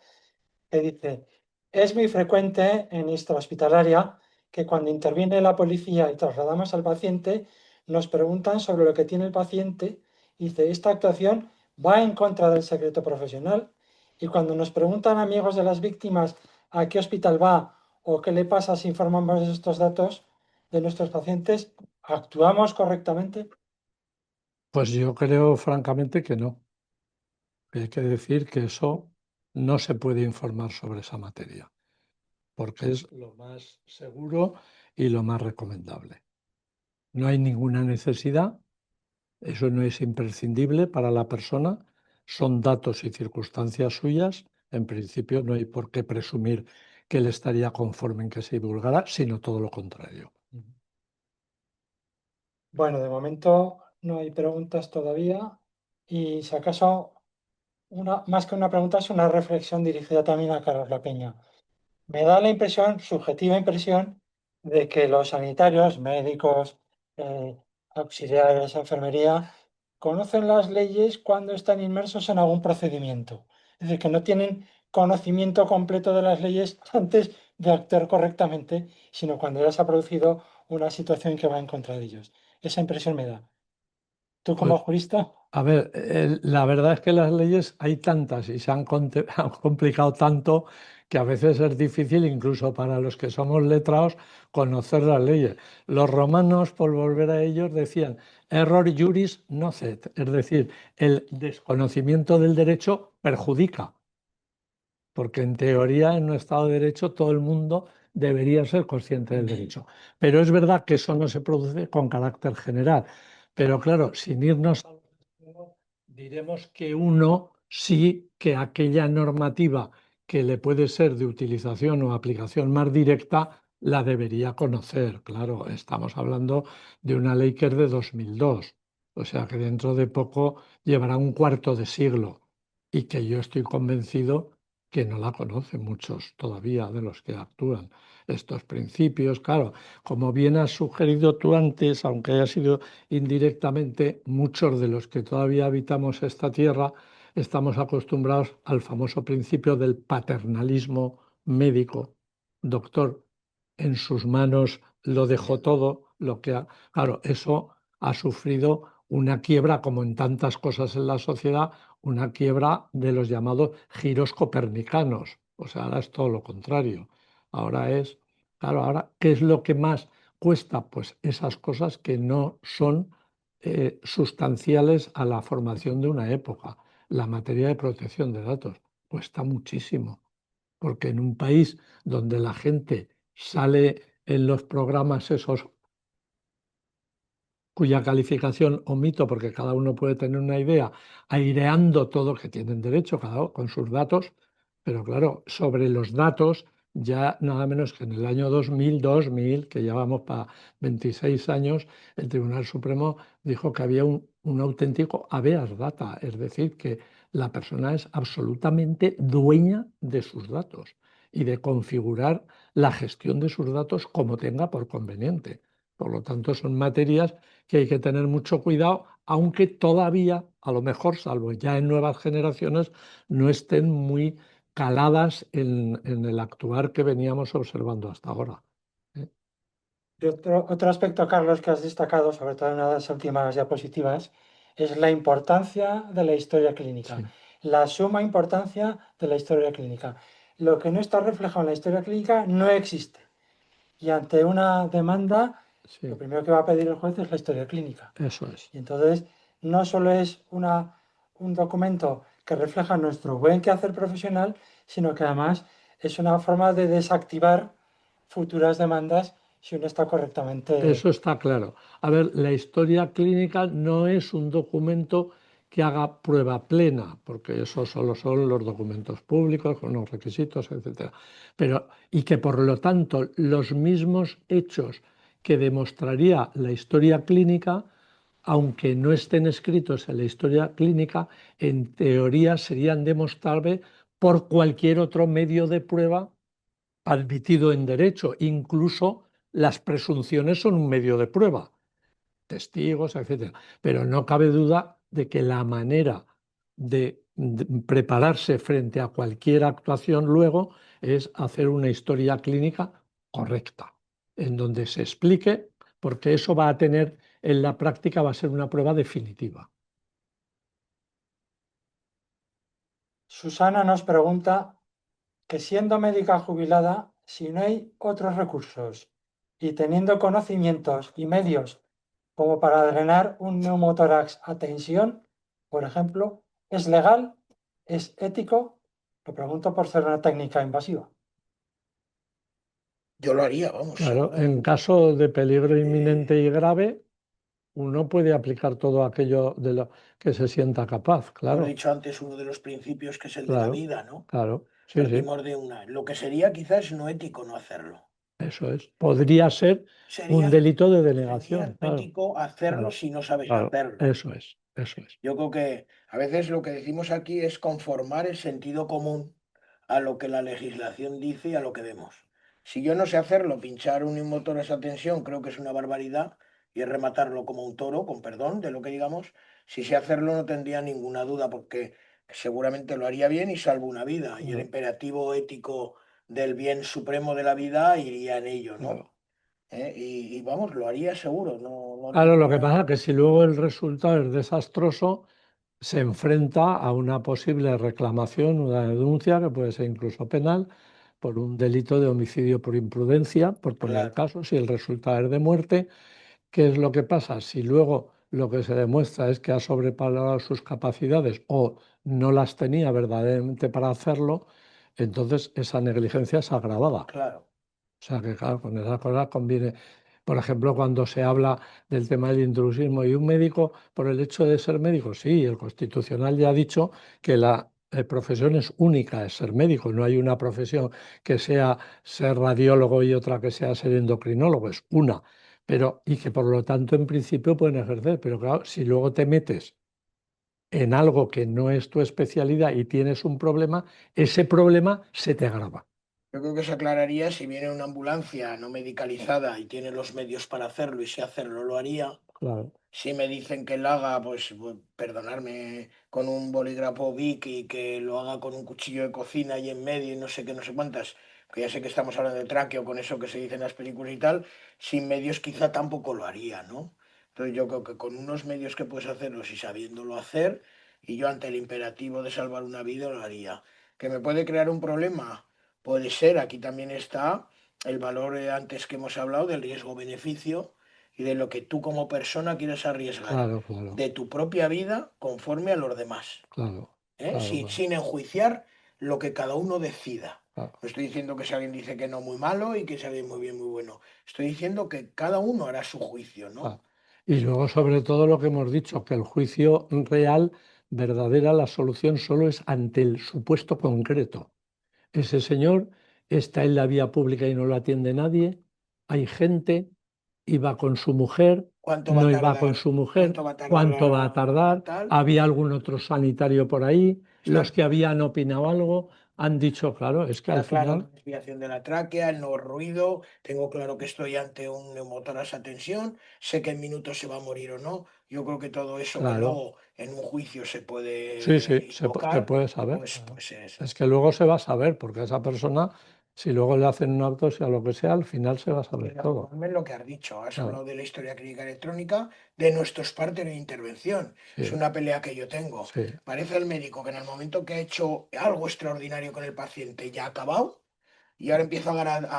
que dice, es muy frecuente en esta hospitalaria que cuando interviene la policía y trasladamos al paciente, nos preguntan sobre lo que tiene el paciente. Dice, esta actuación va en contra del secreto profesional. Y cuando nos preguntan amigos de las víctimas a qué hospital va o qué le pasa si informamos de estos datos de nuestros pacientes, ¿actuamos correctamente? Pues yo creo francamente que no. Hay que decir que eso no se puede informar sobre esa materia, porque es lo más seguro y lo más recomendable. No hay ninguna necesidad, eso no es imprescindible para la persona, son datos y circunstancias suyas. En principio no hay por qué presumir que él estaría conforme en que se divulgara, sino todo lo contrario. Bueno, de momento no hay preguntas todavía y si acaso, más que una pregunta, es una reflexión dirigida también a Carlos La Peña. Me da la impresión, subjetiva impresión, de que los sanitarios, médicos, auxiliares, enfermería, conocen las leyes cuando están inmersos en algún procedimiento. Es decir, que no tienen conocimiento completo de las leyes antes de actuar correctamente, sino cuando ya se ha producido una situación que va en contra de ellos. Esa impresión me da. ¿Tú como Pues, jurista? a ver, la verdad es que las leyes hay tantas y se han, han complicado tanto que a veces es difícil, incluso para los que somos letrados, conocer las leyes. Los romanos, por volver a ellos, decían error juris nocet, es decir, el desconocimiento del derecho perjudica, porque en teoría en un Estado de Derecho todo el mundo debería ser consciente del derecho. Pero es verdad que eso no se produce con carácter general. Pero claro, sin irnos a los extremos, diremos que uno sí que aquella normativa que le puede ser de utilización o aplicación más directa la debería conocer. Claro, estamos hablando de una ley que es de 2002, o sea que dentro de poco llevará un cuarto de siglo y que yo estoy convencido que no la conocen muchos todavía de los que actúan. Estos principios, claro, como bien has sugerido tú antes, aunque haya sido indirectamente, muchos de los que todavía habitamos esta tierra estamos acostumbrados al famoso principio del paternalismo médico. Doctor, en sus manos lo dejó todo, claro, eso ha sufrido una quiebra, como en tantas cosas en la sociedad, una quiebra de los llamados giros copernicanos. O sea, ahora es todo lo contrario. Ahora es, claro, ahora, ¿qué es lo que más cuesta? Pues esas cosas que no son sustanciales a la formación de una época. La materia de protección de datos cuesta muchísimo, porque en un país donde la gente sale en los programas esos cuya calificación omito porque cada uno puede tener una idea, aireando todo, que tienen derecho cada uno con sus datos, pero claro, sobre los datos, ya nada menos que en el año 2000, que llevamos para 26 años, el Tribunal Supremo dijo que había un auténtico habeas data, es decir, que la persona es absolutamente dueña de sus datos y de configurar la gestión de sus datos como tenga por conveniente. Por lo tanto, son materias que hay que tener mucho cuidado, aunque todavía, a lo mejor, salvo ya en nuevas generaciones, no estén muy caladas en el actuar que veníamos observando hasta ahora. Y otro aspecto, Carlos, que has destacado, sobre todo en una de las últimas diapositivas, es la importancia de la historia clínica, Sí. la suma importancia de la historia clínica. Lo que no está reflejado en la historia clínica no existe. Y ante una demanda, Sí, lo primero que va a pedir el juez es la historia clínica. eso es. Y entonces, no solo es un documento que refleja nuestro buen quehacer profesional, sino que además es una forma de desactivar futuras demandas si uno está correctamente. Eso está claro. A ver, la historia clínica no es un documento que haga prueba plena, porque eso solo son los documentos públicos con los requisitos, etcétera. Pero, y que por lo tanto los mismos hechos que demostraría la historia clínica, aunque no estén escritos en la historia clínica, en teoría serían demostrables por cualquier otro medio de prueba admitido en derecho. Incluso las presunciones son un medio de prueba, testigos, etcétera. Pero no cabe duda de que la manera de prepararse frente a cualquier actuación luego es hacer una historia clínica correcta, en donde se explique, porque eso va a tener, en la práctica va a ser una prueba definitiva. Susana nos pregunta que siendo médica jubilada, si no hay otros recursos y teniendo conocimientos y medios como para drenar un neumotórax a tensión, por ejemplo, ¿es legal? ¿Es ético? Lo pregunto por ser una técnica invasiva. Yo lo haría, vamos, Claro, seguro. en caso de peligro inminente y grave, uno puede aplicar todo aquello de lo que se sienta capaz, Lo he claro, dicho antes, uno de los principios que es el de la claro, vida, ¿no? claro, sí, sí, Partimos de una. Lo que sería quizás no ético no hacerlo. eso es. Podría ser un Sería, delito de sería denegación, no claro, ético hacerlo claro, si no sabes claro, hacerlo. eso es, eso es. Yo creo que a veces lo que decimos aquí es conformar el sentido común a lo que la legislación dice y a lo que vemos. Si yo no sé hacerlo, pinchar un motor a esa tensión creo que es una barbaridad y es rematarlo como un toro, con perdón de lo que digamos. Si sé hacerlo no tendría ninguna duda porque seguramente lo haría bien y salvo una vida. Y el Claro, imperativo ético del bien supremo de la vida iría en ello, ¿no? claro. Y vamos, lo haría seguro, no Claro, lo que tendría... pasa es que si luego el resultado es desastroso, se enfrenta a una posible reclamación, una denuncia que puede ser incluso penal, por un delito de homicidio por imprudencia, por poner el Claro, caso, si el resultado es de muerte. ¿Qué es lo que pasa? Si luego lo que se demuestra es que ha sobrepasado sus capacidades o no las tenía verdaderamente para hacerlo, entonces esa negligencia es agravada. claro. O sea que, claro, con esa cosa conviene. Por ejemplo, cuando se habla del tema del intrusismo y un médico, por el hecho de ser médico, sí, el Constitucional ya ha dicho que la profesión es única, es ser médico, no hay una profesión que sea ser radiólogo y otra que sea ser endocrinólogo, es una, pero y que por lo tanto en principio pueden ejercer, pero claro, si luego te metes en algo que no es tu especialidad y tienes un problema, ese problema se te agrava. Yo creo que se aclararía si viene una ambulancia no medicalizada y tiene los medios para hacerlo y si hacerlo lo haría. Claro, Si me dicen que lo haga, pues perdonarme con un bolígrafo Bic y que lo haga con un cuchillo de cocina ahí en medio y no sé qué, no sé cuántas, que ya sé que estamos hablando de tráqueo con eso que se dice en las películas y tal, sin medios quizá tampoco lo haría, ¿no? Entonces yo creo que con unos medios que puedes hacerlo y sabiéndolo hacer, y yo ante el imperativo de salvar una vida lo haría. ¿Que me puede crear un problema? Puede ser, aquí también está el valor antes que hemos hablado del riesgo-beneficio y de lo que tú como persona quieres arriesgar claro, claro, de tu propia vida conforme a los demás, claro, ¿eh? claro, Sin, claro, sin enjuiciar lo que cada uno decida. claro. No estoy diciendo que si alguien dice que no, muy malo y que si alguien muy bien, muy bueno. Estoy diciendo que cada uno hará su juicio, ¿no? Ah, y luego, sobre todo, lo que hemos dicho, que el juicio real, verdadera, la solución solo es ante el supuesto concreto. Ese señor está en la vía pública y no lo atiende nadie. Hay gente, iba con su mujer, ¿Cuánto va a no iba con tardar? su mujer, ¿Cuánto va a tardar cuánto va a tardar. tal? Había algún otro sanitario por ahí. Los Está, que habían opinado algo han dicho, claro, es que al está claro final, la desviación de la tráquea, el no ruido, tengo claro que estoy ante un neumotoras a tensión, sé que en minutos se va a morir o no. Yo creo que todo eso que claro. luego en un juicio se Sí, puede sí, se invocar, puede saber. pues, Claro. pues es. Es que luego se va a saber, porque a esa persona, si luego le hacen una autopsia o lo que sea, al final se va a Y saber todo. reafirmarme en lo que has dicho, has Claro, hablado de la historia clínica electrónica, de nuestros partes de intervención. Es sí, una pelea que yo tengo. sí, Parece el médico que en el momento que ha hecho algo extraordinario con el paciente ya ha acabado y ahora empiezo a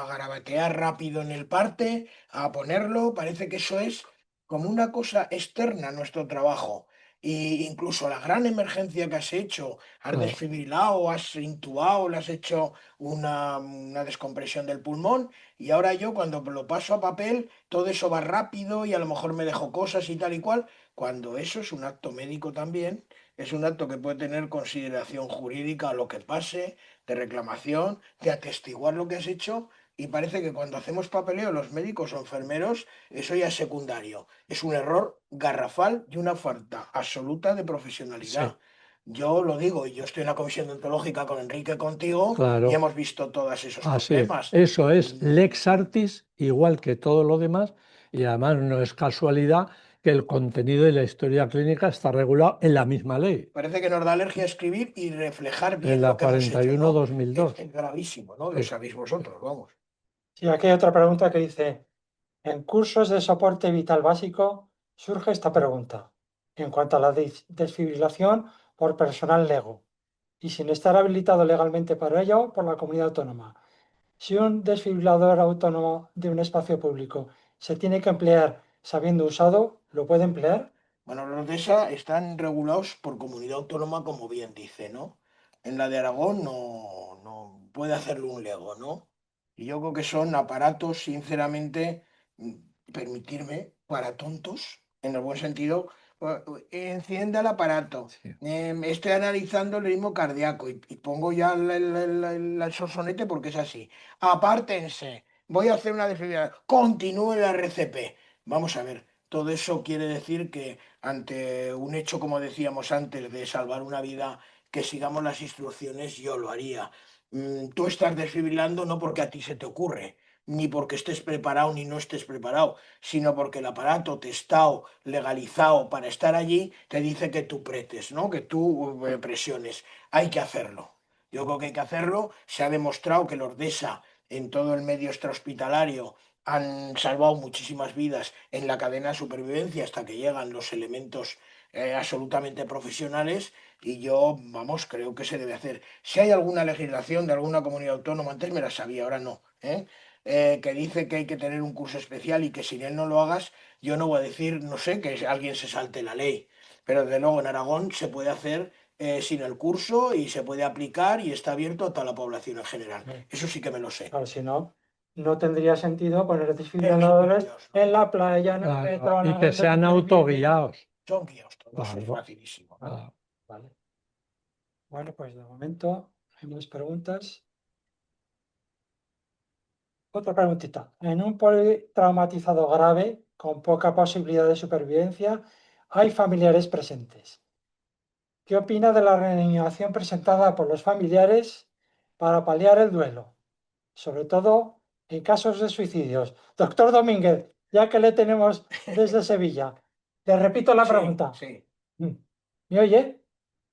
garabatear rápido en el parte, a ponerlo, parece que eso es como una cosa externa a nuestro trabajo. Y incluso la gran emergencia que has hecho, has claro, desfibrilado, has intubado, le has hecho una descompresión del pulmón y ahora yo cuando lo paso a papel, todo eso va rápido y a lo mejor me dejo cosas y tal y cual, cuando eso es un acto médico también, es un acto que puede tener consideración jurídica a lo que pase, de reclamación, de atestiguar lo que has hecho. Y parece que cuando hacemos papeleo los médicos o enfermeros, eso ya es secundario. Es un error garrafal y una falta absoluta de sí, profesionalidad. Yo lo digo, y yo estoy en la comisión deontológica con Enrique contigo y claro. hemos visto todos esos Así es. problemas. Eso es Y lex artis, igual que todo lo demás, y además no es casualidad que el contenido de la historia clínica está regulado en la misma ley, parece que nos da alergia a escribir y reflejar en bien lo la que hemos hecho, ¿no? Es 41-2002. gravísimo, ¿no? Lo Sí, sabéis sí, vosotros, vamos. Sí, aquí hay otra pregunta que dice, en cursos de soporte vital básico surge esta pregunta. En cuanto a la desfibrilación por personal lego y sin estar habilitado legalmente para ello por la comunidad autónoma, si un desfibrilador autónomo de un espacio público se tiene que emplear sabiendo usado, ¿lo puede emplear? Bueno, los de esa están regulados por comunidad autónoma, como bien dice, ¿no? En la de Aragón no puede hacerlo un lego, ¿no? Y yo creo que son aparatos, sinceramente, mm, permitirme, para tontos, en el buen sentido. Encienda el aparato, sí, estoy analizando el ritmo cardíaco y pongo ya el sonsonete porque es así. Apártense, voy a hacer una desfibrilación, continúe la RCP. Vamos a ver, todo eso quiere decir que ante un hecho, como decíamos antes, de salvar una vida, que sigamos las instrucciones, yo lo haría. Tú estás desfibrilando no porque a ti se te ocurre, ni porque estés preparado ni no estés preparado, sino porque el aparato testado, legalizado para estar allí, te dice que tú pretes, ¿no? Que tú presiones. Hay que hacerlo. Yo creo que hay que hacerlo. Se ha demostrado que los DESA en todo el medio extrahospitalario han salvado muchísimas vidas en la cadena de supervivencia hasta que llegan los elementos absolutamente profesionales y yo, vamos, creo que se debe hacer. Si hay alguna legislación de alguna comunidad autónoma, antes me la sabía, ahora no, que dice que hay que tener un curso especial y que sin él no lo hagas, yo no voy a decir, no sé, que alguien se salte la ley, pero desde luego en Aragón se puede hacer sin el curso y se puede aplicar y está abierto a toda la población en general. Eso sí que me lo sé. Claro, si no, no tendría sentido poner desfibriladores en la playa, en el Claro, metro, y en que el sean centro de autoguiados. Son guías todos, es Claro, facilísimo. claro. Vale. Bueno, pues de momento hay más preguntas. Otra preguntita. En un politraumatizado grave con poca posibilidad de supervivencia, hay familiares presentes. ¿Qué opina de la reanimación presentada por los familiares para paliar el duelo? Sobre todo en casos de suicidios. Doctor Domínguez, ya que le tenemos desde Sevilla, le repito la Sí, pregunta. sí. ¿Me oye?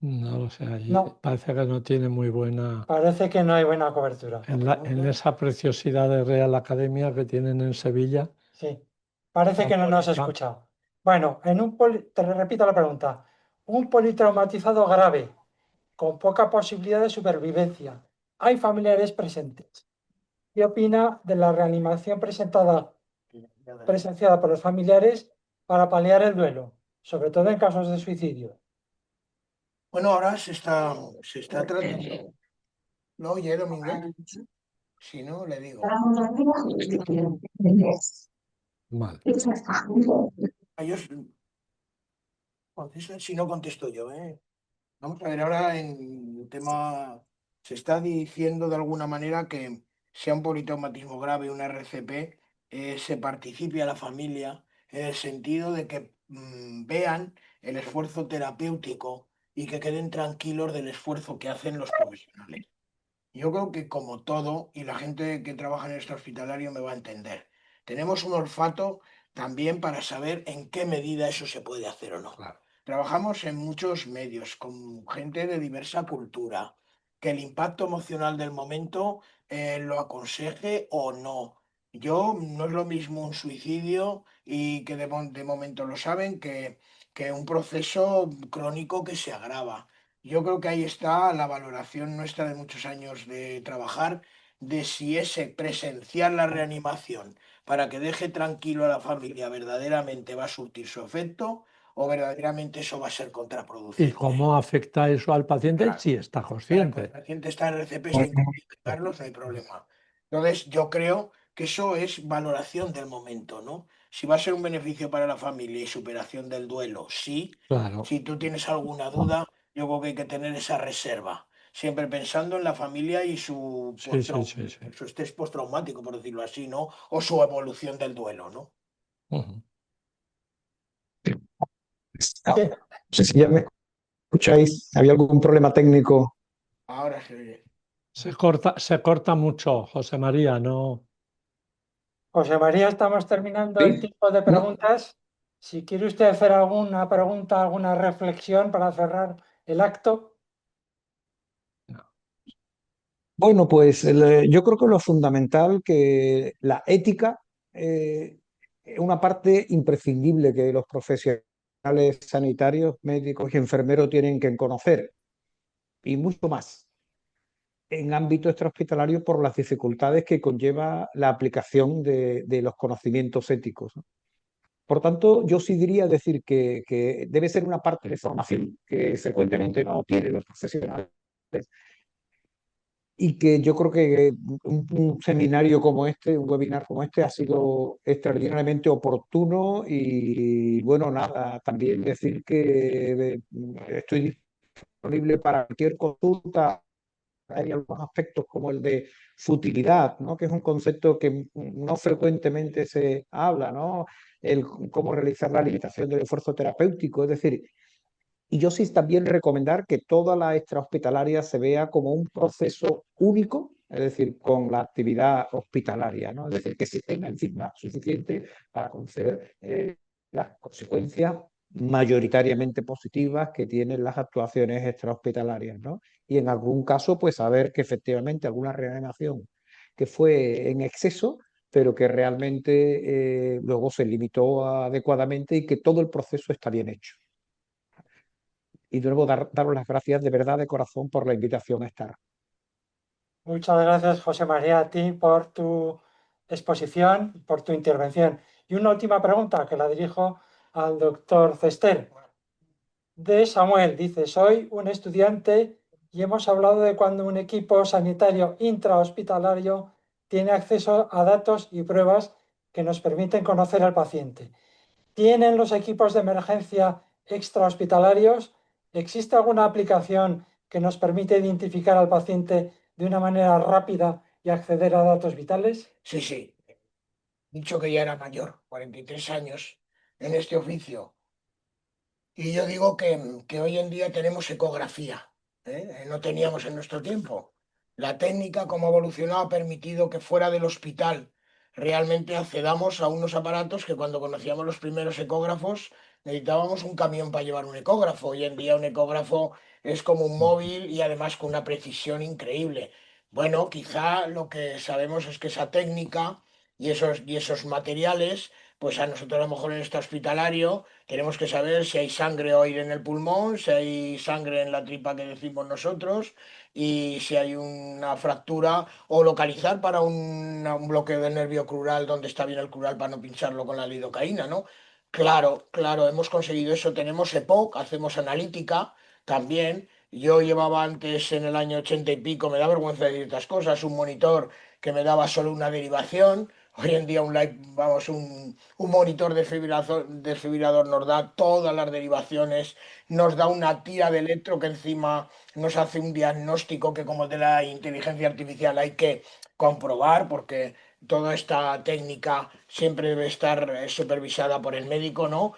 No lo sé, allí No, parece que no tiene muy buena... parece que no hay buena cobertura. En esa preciosidad de Real Academia que tienen en Sevilla, Sí, parece que no nos ha escuchado. Bueno, te repito la pregunta. Un politraumatizado grave con poca posibilidad de supervivencia. Hay familiares presentes. ¿Qué opina de la reanimación presenciada por los familiares para paliar el duelo, sobre todo en casos de suicidio? Bueno, ahora se está tratando. ¿No oye, Domínguez? Si no, le digo. mal. Ellos, si no contesto yo, ¿eh? Vamos a ver, ahora en el tema se está diciendo de alguna manera que sea un politraumatismo grave, un RCP, se participe a la familia en el sentido de que vean el esfuerzo terapéutico y que queden tranquilos del esfuerzo que hacen los profesionales. Yo creo que como todo, y la gente que trabaja en este hospitalario me va a entender, tenemos un olfato también para saber en qué medida eso se puede hacer o no. Claro. Trabajamos en muchos medios con gente de diversa cultura, que el impacto emocional del momento lo aconseje o no. Yo no es lo mismo un suicidio y que de momento lo saben que un proceso crónico que se agrava. Yo creo que ahí está la valoración nuestra de muchos años de trabajar, de si ese presenciar la reanimación para que deje tranquilo a la familia verdaderamente va a surtir su efecto o verdaderamente eso va a ser ¿Y contraproducente. cómo afecta eso al paciente Claro. si está Claro, el consciente? paciente está en RCP sin comunicarlos, no hay problema. Entonces, yo creo que eso es valoración del momento, ¿no? Si va a ser un beneficio para la familia y superación del duelo, sí. Claro. Si tú tienes alguna duda, yo creo que hay que tener esa reserva, siempre pensando en la familia y Sí, sí, sí, sí. su estrés postraumático, por decirlo así, ¿no? O su evolución del duelo, ¿no? Ujú. No sé si ya me escucháis. ¿Había algún problema técnico? Ahora se oye. Se corta mucho, José María, ¿no? José María, estamos terminando el ¿Sí? tiempo de ¿No? preguntas. Si quiere usted hacer alguna pregunta, alguna reflexión para cerrar el acto. Bueno, pues yo creo que lo fundamental que la ética es una parte imprescindible que los profesionales sanitarios, médicos y enfermeros tienen que conocer y mucho más en ámbito extrahospitalario por las dificultades que conlleva la aplicación de los conocimientos éticos, ¿no? Por tanto, yo sí diría decir que debe ser una parte de formación que frecuentemente no tienen los profesionales y que yo creo que un seminario como este, un webinar como este ha sido extraordinariamente oportuno y bueno, nada, también decir que estoy disponible para cualquier consulta. Hay algunos aspectos como el de futilidad, ¿no? Que es un concepto que no frecuentemente se habla, ¿no? El cómo realizar la limitación del esfuerzo terapéutico, es decir, y yo sí también recomendar que toda la extrahospitalaria se vea como un proceso único, es decir, con la actividad hospitalaria, ¿no? Es decir, que se tenga encima suficiente para conceder las consecuencias mayoritariamente positivas que tienen las actuaciones extrahospitalarias, ¿no? Y en algún caso, pues saber que efectivamente alguna reanimación que fue en exceso, pero que realmente luego se limitó adecuadamente y que todo el proceso está bien hecho. Y de nuevo daros las gracias de verdad, de corazón, por la invitación a estar. Muchas gracias, José María, a ti por tu exposición, por tu intervención. Y una última pregunta que la dirijo al doctor Cester. De Samuel, dice, soy un estudiante y hemos hablado de cuando un equipo sanitario intrahospitalario tiene acceso a datos y pruebas que nos permiten conocer al paciente. ¿Tienen los equipos de emergencia extrahospitalarios? ¿Existe alguna aplicación que nos permite identificar al paciente de una manera rápida y acceder a datos vitales? Sí, sí. Dicho que ya era mayor, 43 años, en este oficio. Y yo digo que hoy en día tenemos ecografía, ¿eh? No teníamos en nuestro tiempo. La técnica, como ha evolucionado, ha permitido que fuera del hospital realmente accedamos a unos aparatos que cuando conocíamos los primeros ecógrafos necesitábamos un camión para llevar un ecógrafo. Hoy en día un ecógrafo es como un móvil y además con una precisión increíble. Bueno, quizá lo que sabemos es que esa técnica y esos materiales, pues a nosotros a lo mejor en este hospitalario tenemos que saber si hay sangre o aire en el pulmón, si hay sangre en la tripa que decimos nosotros y si hay una fractura o localizar para un bloqueo del nervio crural donde está bien el crural para no pincharlo con la lidocaína, ¿no? Claro, claro, hemos conseguido eso. Tenemos EPOC, hacemos analítica también. Yo llevaba antes en el año 80 y pico, me da vergüenza decir estas cosas, un monitor que me daba solo una derivación. Hoy en día un monitor desfibrilador nos da todas las derivaciones, nos da una tira de electro que encima nos hace un diagnóstico que como de la inteligencia artificial hay que comprobar porque toda esta técnica siempre debe estar supervisada por el médico, ¿no?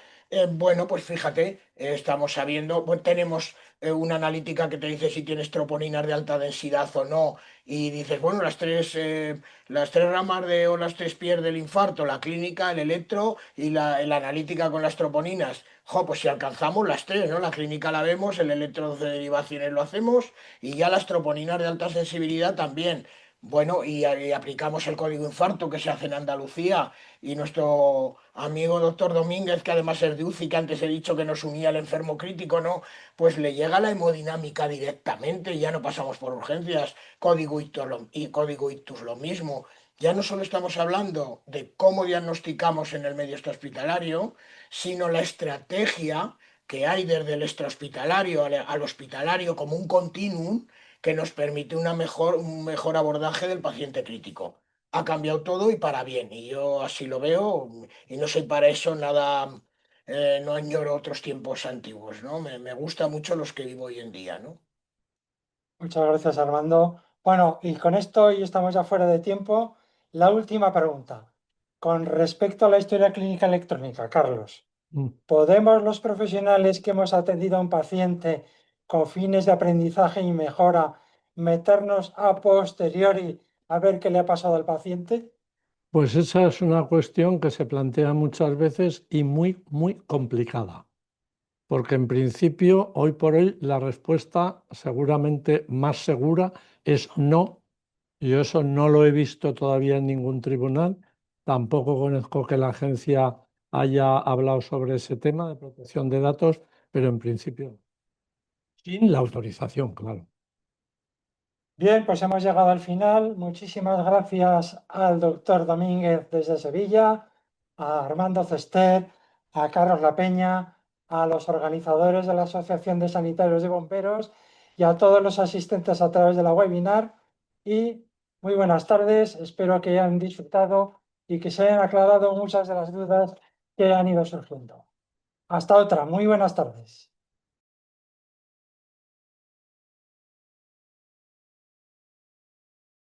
Bueno, pues fíjate, estamos sabiendo, pues tenemos una analítica que te dice si tienes troponinas de alta densidad o no, y dices, bueno, las tres ramas o las tres pies del infarto, la clínica, el electro y la analítica con las troponinas. Jo, pues si alcanzamos las tres, ¿no? La clínica la vemos, el electro de derivaciones lo hacemos y ya las troponinas de alta sensibilidad también. Bueno, y aplicamos el código infarto que se hace en Andalucía y nuestro amigo doctor Domínguez, que además es de UCI, que antes he dicho que nos unía al enfermo crítico, ¿no? Pues le llega la hemodinámica directamente y ya no pasamos por urgencias. Código ictus lo mismo. Ya no solo estamos hablando de cómo diagnosticamos en el medio extrahospitalario, sino la estrategia que hay desde el extrahospitalario al hospitalario como un continuum que nos permite un mejor abordaje del paciente crítico. Ha cambiado todo y para bien, y yo así lo veo, y no soy para eso nada, no añoro otros tiempos antiguos, ¿no? Me gusta mucho los que vivo hoy en día, ¿no? Muchas gracias, Armando. Bueno, y con esto, y estamos ya fuera de tiempo, la última pregunta. Con respecto a la historia clínica electrónica, Carlos, Mm. ¿podemos los profesionales que hemos atendido a un paciente con fines de aprendizaje y mejora meternos a posteriori a ver qué le ha pasado al paciente? Pues esa es una cuestión que se plantea muchas veces y muy, muy complicada, porque en principio, hoy por hoy, la respuesta seguramente más segura es no. Yo eso no lo he visto todavía en ningún tribunal, tampoco conozco que la agencia haya hablado sobre ese tema de protección de datos, pero en principio, sin la autorización, claro. Bien, pues hemos llegado al final. Muchísimas gracias al doctor Domínguez desde Sevilla, a Armando Cester, a Carlos La Peña, a los organizadores de la Asociación de Sanitarios y Bomberos y a todos los asistentes a través de la webinar. Y muy buenas tardes. Espero que hayan disfrutado y que se hayan aclarado muchas de las dudas que han ido surgiendo. Hasta otra. Muy buenas tardes.